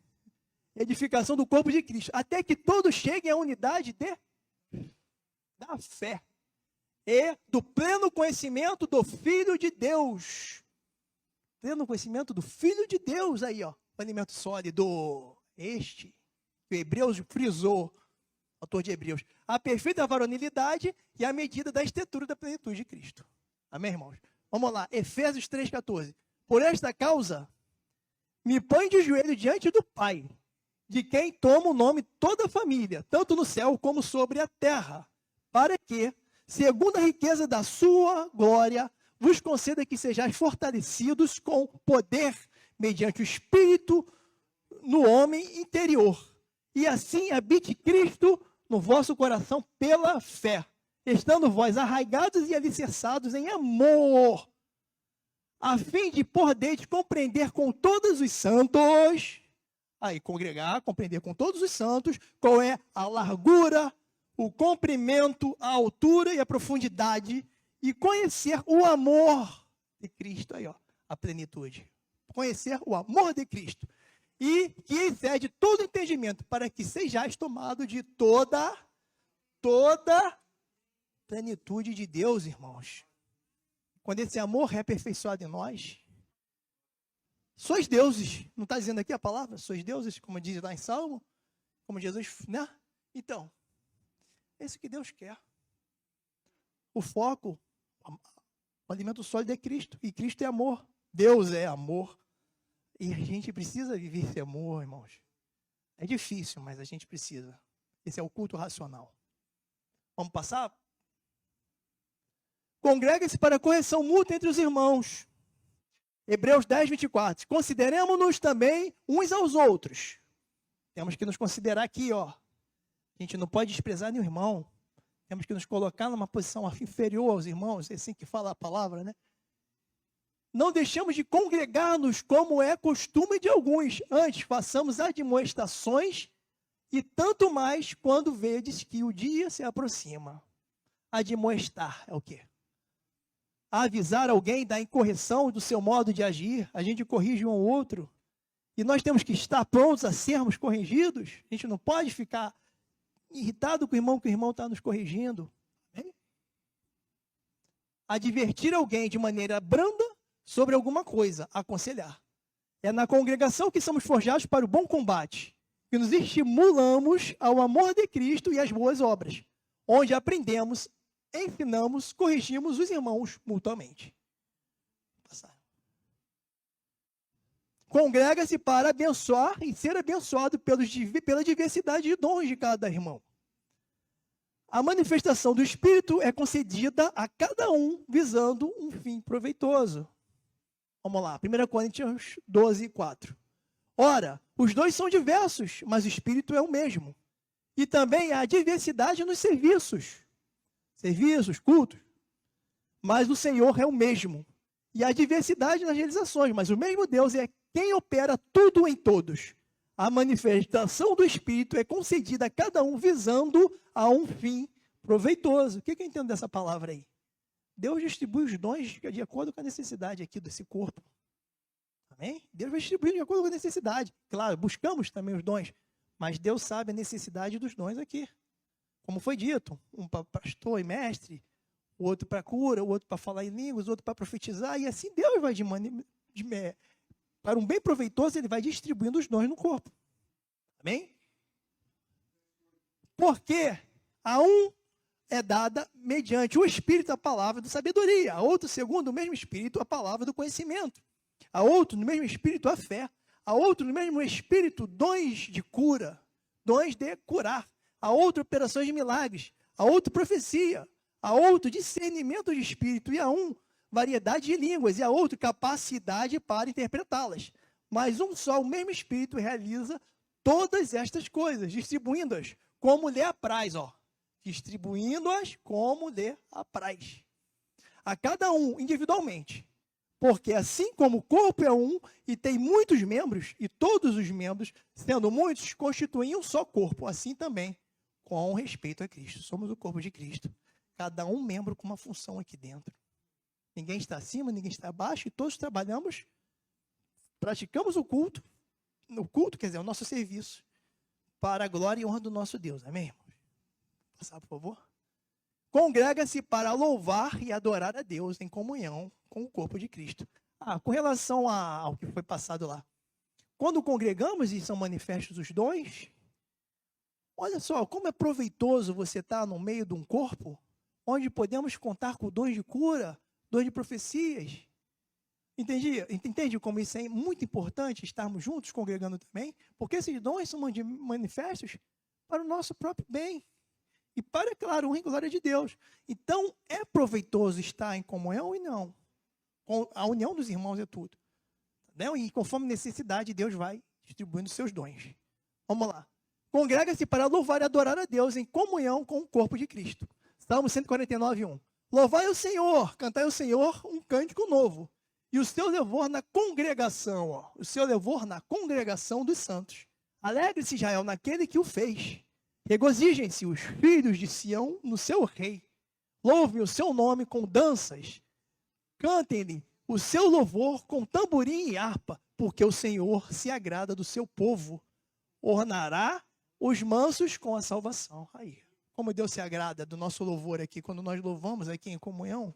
edificação do corpo de Cristo, até que todos cheguem à unidade da fé e do pleno conhecimento do Filho de Deus. Pleno conhecimento do Filho de Deus, aí, ó, o alimento sólido, que o Hebreus frisou, autor de Hebreus, a perfeita varonilidade e a medida da estatura da plenitude de Cristo. Amém, irmãos? Vamos lá, Efésios 3,14. Por esta causa, me põe de joelho diante do Pai, de quem toma o nome toda a família, tanto no céu como sobre a terra, para que, segundo a riqueza da sua glória, vos conceda que sejais fortalecidos com poder, mediante o Espírito no homem interior. E assim habite Cristo no vosso coração pela fé, estando vós arraigados e alicerçados em amor, a fim de poderes compreender com todos os santos, compreender com todos os santos, qual é a largura, o comprimento, a altura e a profundidade, e conhecer o amor de Cristo, aí ó, a plenitude. Conhecer o amor de Cristo. E que excede todo entendimento, para que sejais tomados de toda plenitude de Deus, irmãos. Quando esse amor é aperfeiçoado em nós, sois deuses. Não está dizendo aqui a palavra? Sois deuses, como diz lá em Salmo, como Jesus, né? Então, é isso que Deus quer. O foco, o alimento sólido é Cristo. E Cristo é amor. Deus é amor. E a gente precisa viver esse amor, irmãos. É difícil, mas a gente precisa. Esse é o culto racional. Vamos passar? Congrega-se para a correção mútua entre os irmãos. Hebreus 10, 24. Consideremos-nos também uns aos outros. Temos que nos considerar aqui, ó. A gente não pode desprezar nenhum irmão. Temos que nos colocar numa posição inferior aos irmãos, é assim que fala a palavra, né? Não deixamos de congregar-nos como é costume de alguns. Antes, façamos admoestações e tanto mais quando vedes que o dia se aproxima. Admoestar é o quê? Avisar alguém da incorreção do seu modo de agir. A gente corrige um ao outro. E nós temos que estar prontos a sermos corrigidos. A gente não pode ficar irritado com o irmão está nos corrigindo. Hein? Advertir alguém de maneira branda sobre alguma coisa, aconselhar. É na congregação que somos forjados para o bom combate, que nos estimulamos ao amor de Cristo e às boas obras, onde aprendemos, ensinamos, corrigimos os irmãos mutuamente. Congrega-se para abençoar e ser abençoado pela diversidade de dons de cada irmão. A manifestação do Espírito é concedida a cada um visando um fim proveitoso. Vamos lá, 1 Coríntios 12, 4. Ora, os dons são diversos, mas o Espírito é o mesmo. E também há diversidade nos serviços, cultos. mas o Senhor é o mesmo. E há diversidade nas realizações, mas o mesmo Deus é quem opera tudo em todos. A manifestação do Espírito é concedida a cada um visando a um fim proveitoso. O que eu entendo dessa palavra aí? Deus distribui os dons de acordo com a necessidade aqui desse corpo. Amém? Deus vai distribuir de acordo com a necessidade. Claro, buscamos também os dons, mas Deus sabe a necessidade dos dons aqui. Como foi dito, um para pastor e mestre, o outro para cura, o outro para falar em línguas, o outro para profetizar, e assim Deus vai para um bem proveitoso, ele vai distribuindo os dons no corpo. Amém? Porque a um é dada mediante o Espírito a palavra da sabedoria, a outro, segundo o mesmo Espírito, a palavra do conhecimento, a outro, no mesmo Espírito, a fé, a outro, no mesmo Espírito, dons de cura, dons de curar, a outro, operações de milagres, a outro, profecia, a outro, discernimento de Espírito, e a um, variedade de línguas, e a outro, capacidade para interpretá-las. Mas um só, o mesmo Espírito, realiza todas estas coisas, distribuindo-as como lhe apraz, distribuindo-as como lhe apraz. A cada um individualmente. Porque assim como o corpo é um e tem muitos membros, e todos os membros, sendo muitos, constituem um só corpo, assim também, com respeito a Cristo. Somos o corpo de Cristo. Cada um membro com uma função aqui dentro. Ninguém está acima, ninguém está abaixo, e todos trabalhamos, praticamos o culto, quer dizer, o nosso serviço, para a glória e honra do nosso Deus. Amém, irmãos? Passar, por favor. Congrega-se para louvar e adorar a Deus em comunhão com o corpo de Cristo. Com relação ao que foi passado lá. Quando congregamos e são manifestos os dons, olha só, como é proveitoso você estar no meio de um corpo onde podemos contar com dons de cura, dons de profecias. Entende como isso é muito importante, estarmos juntos, congregando também? Porque esses dons são manifestos para o nosso próprio bem. E para, claro, honra e glória de Deus. Então, é proveitoso estar em comunhão e não. A união dos irmãos é tudo. Né? E conforme necessidade, Deus vai distribuindo seus dons. Vamos lá. Congrega-se para louvar e adorar a Deus em comunhão com o corpo de Cristo. Salmo 149, 1. Louvai o Senhor, cantai ao Senhor um cântico novo. E o seu louvor na congregação, o seu louvor na congregação dos santos. Alegre-se Israel naquele que o fez. Regozijem-se os filhos de Sião no seu rei. Louvem o seu nome com danças. Cantem-lhe o seu louvor com tamborim e harpa, porque o Senhor se agrada do seu povo. Ornará os mansos com a salvação. Aí, como Deus se agrada do nosso louvor aqui, quando nós louvamos aqui em comunhão,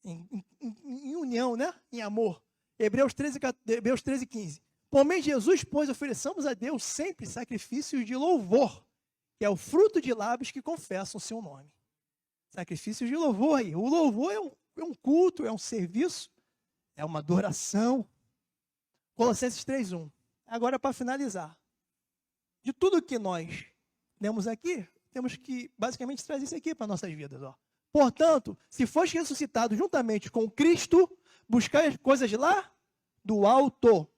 em união, né? Em amor. Hebreus 13, 15. Por meio de Jesus, pois, ofereçamos a Deus sempre sacrifícios de louvor, que é o fruto de lábios que confessam o seu nome. Sacrifícios de louvor aí. O louvor é um culto, é um serviço, é uma adoração. Colossenses 3:1. Agora, para finalizar. De tudo que nós temos aqui, temos que basicamente trazer isso aqui para nossas vidas. Portanto, se foste ressuscitado juntamente com Cristo, buscai as coisas lá do alto,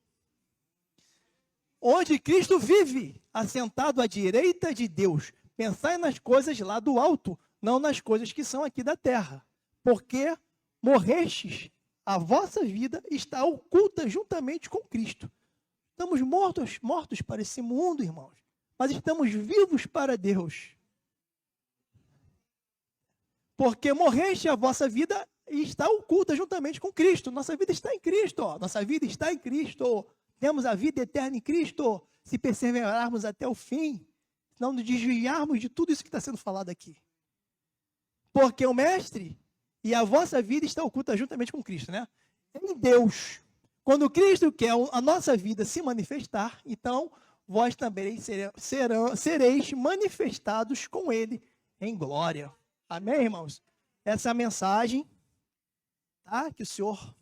onde Cristo vive, assentado à direita de Deus. Pensai nas coisas lá do alto, não nas coisas que são aqui da terra. Porque morrestes, a vossa vida está oculta juntamente com Cristo. Estamos mortos para esse mundo, irmãos, mas estamos vivos para Deus. Porque morreste, a vossa vida está oculta juntamente com Cristo. Nossa vida está em Cristo, nossa vida está em Cristo. Temos a vida eterna em Cristo, se perseverarmos até o fim, se não nos desviarmos de tudo isso que está sendo falado aqui. Porque o Mestre e a vossa vida está oculta juntamente com Cristo, né? Em Deus. Quando Cristo quer a nossa vida se manifestar, então vós também sereis manifestados com Ele em glória. Amém, irmãos? Essa é a mensagem, tá, que o Senhor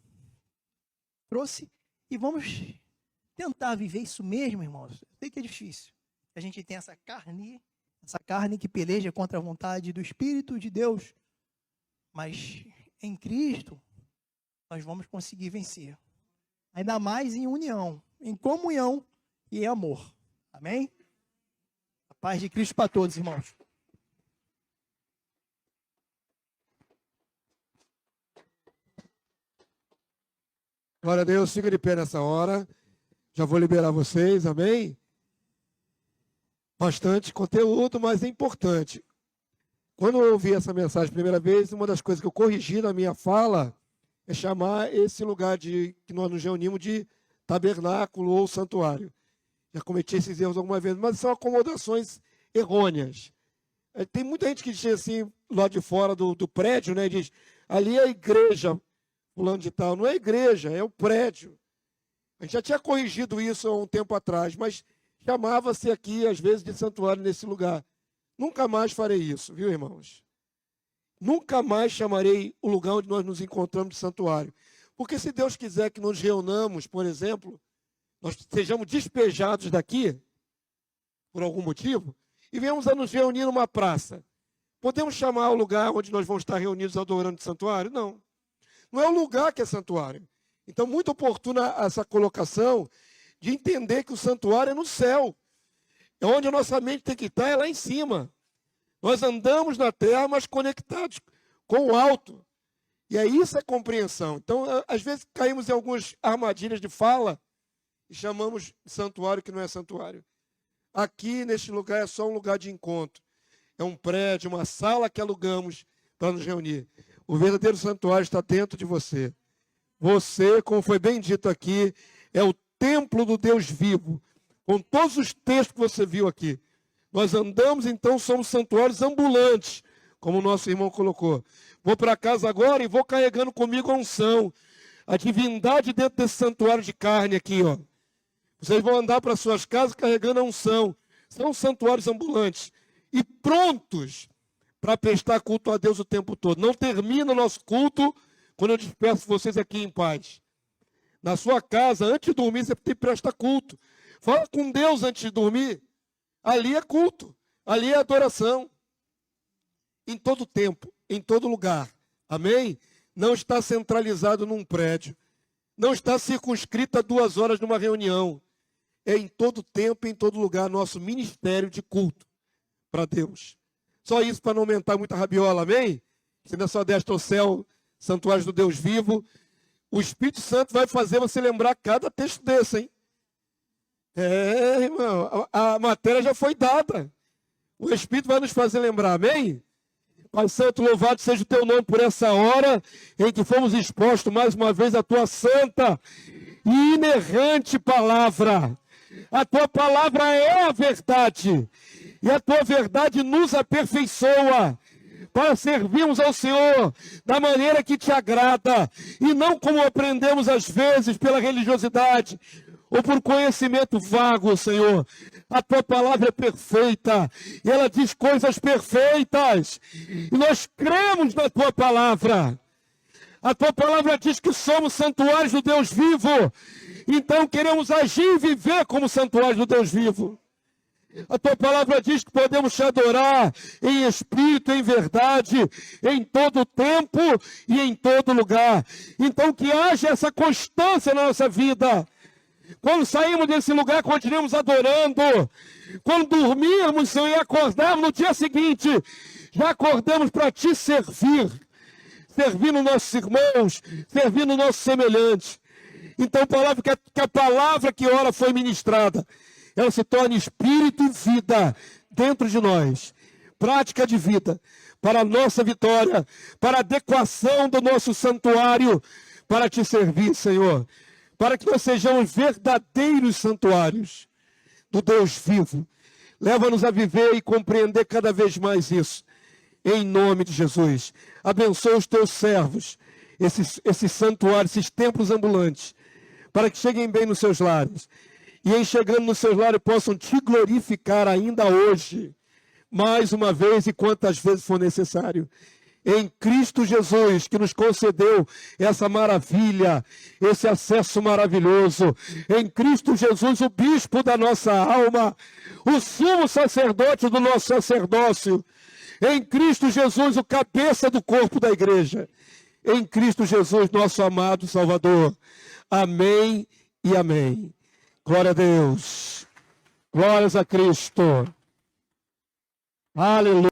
trouxe. E vamos tentar viver isso mesmo, irmãos. Eu sei que é difícil. A gente tem essa carne que peleja contra a vontade do Espírito de Deus. Mas em Cristo, nós vamos conseguir vencer. Ainda mais em união, em comunhão e em amor. Amém? A paz de Cristo para todos, irmãos. Glória a Deus, fica de pé nessa hora. Já vou liberar vocês, amém? Bastante conteúdo, mas é importante. Quando eu ouvi essa mensagem a primeira vez, uma das coisas que eu corrigi na minha fala é chamar esse lugar que nós nos reunimos de tabernáculo ou santuário. Já cometi esses erros alguma vez, mas são acomodações errôneas. Tem muita gente que diz assim, lá de fora do prédio, né? Diz, ali é a igreja, fulano de tal. Não é igreja, é o prédio. A gente já tinha corrigido isso há um tempo atrás, mas chamava-se aqui, às vezes, de santuário nesse lugar. Nunca mais farei isso, viu, irmãos? Nunca mais chamarei o lugar onde nós nos encontramos de santuário. Porque se Deus quiser que nos reunamos, por exemplo, nós sejamos despejados daqui, por algum motivo, e venhamos a nos reunir numa praça. Podemos chamar o lugar onde nós vamos estar reunidos adorando de santuário? Não. Não é o lugar que é santuário. Então, muito oportuna essa colocação de entender que o santuário é no céu. É onde a nossa mente tem que estar, é lá em cima. Nós andamos na terra, mas conectados com o alto. E é isso a compreensão. Então, às vezes, caímos em algumas armadilhas de fala e chamamos de santuário que não é santuário. Aqui, neste lugar, é só um lugar de encontro. É um prédio, uma sala que alugamos para nos reunir. O verdadeiro santuário está dentro de você. Você, como foi bem dito aqui, é o templo do Deus vivo. Com todos os textos que você viu aqui. Nós andamos, então, somos santuários ambulantes, como o nosso irmão colocou. Vou para casa agora e vou carregando comigo a unção. A divindade dentro desse santuário de carne aqui, ó. Vocês vão andar para suas casas carregando a unção. São santuários ambulantes. E prontos para prestar culto a Deus o tempo todo. Não termina o nosso culto quando eu despeço vocês aqui em paz. Na sua casa, antes de dormir, você tem que prestar culto. Fala com Deus antes de dormir. Ali é culto. Ali é adoração. Em todo tempo, em todo lugar. Amém? Não está centralizado num prédio. Não está circunscrito a 2 horas numa reunião. É em todo tempo, em todo lugar, nosso ministério de culto para Deus. Só isso para não aumentar muita rabiola, amém? Se na sua destra o céu, santuários do Deus vivo, o Espírito Santo vai fazer você lembrar cada texto desse, hein? É, irmão, a matéria já foi dada. O Espírito vai nos fazer lembrar, amém? Pai Santo, louvado seja o teu nome por essa hora em que fomos expostos mais uma vez à tua santa e inerrante palavra. A tua palavra é a verdade. E a tua verdade nos aperfeiçoa para servirmos ao Senhor da maneira que te agrada. E não como aprendemos às vezes pela religiosidade ou por conhecimento vago, Senhor. A tua palavra é perfeita. E ela diz coisas perfeitas. E nós cremos na tua palavra. A tua palavra diz que somos santuários do Deus vivo. Então queremos agir e viver como santuários do Deus vivo. A tua palavra diz que podemos te adorar em espírito, em verdade, em todo tempo e em todo lugar. Então que haja essa constância na nossa vida. Quando saímos desse lugar, continuemos adorando. Quando dormirmos, Senhor, e acordarmos no dia seguinte, já acordamos para te servir. Servindo nossos irmãos, servindo nossos semelhantes. Então, que a palavra que ora foi ministrada, ela se torne espírito e vida dentro de nós. Prática de vida para a nossa vitória, para a adequação do nosso santuário, para te servir, Senhor. Para que nós sejamos verdadeiros santuários do Deus vivo. Leva-nos a viver e compreender cada vez mais isso. Em nome de Jesus. Abençoa os teus servos, esses santuários, esses templos ambulantes, para que cheguem bem nos seus lares. E em chegando nos seus lares possam te glorificar ainda hoje, mais uma vez e quantas vezes for necessário. Em Cristo Jesus, que nos concedeu essa maravilha, esse acesso maravilhoso. Em Cristo Jesus, o bispo da nossa alma, o sumo sacerdote do nosso sacerdócio. Em Cristo Jesus, o cabeça do corpo da igreja. Em Cristo Jesus, nosso amado Salvador. Amém e amém. Glória a Deus. Glórias a Cristo. Aleluia.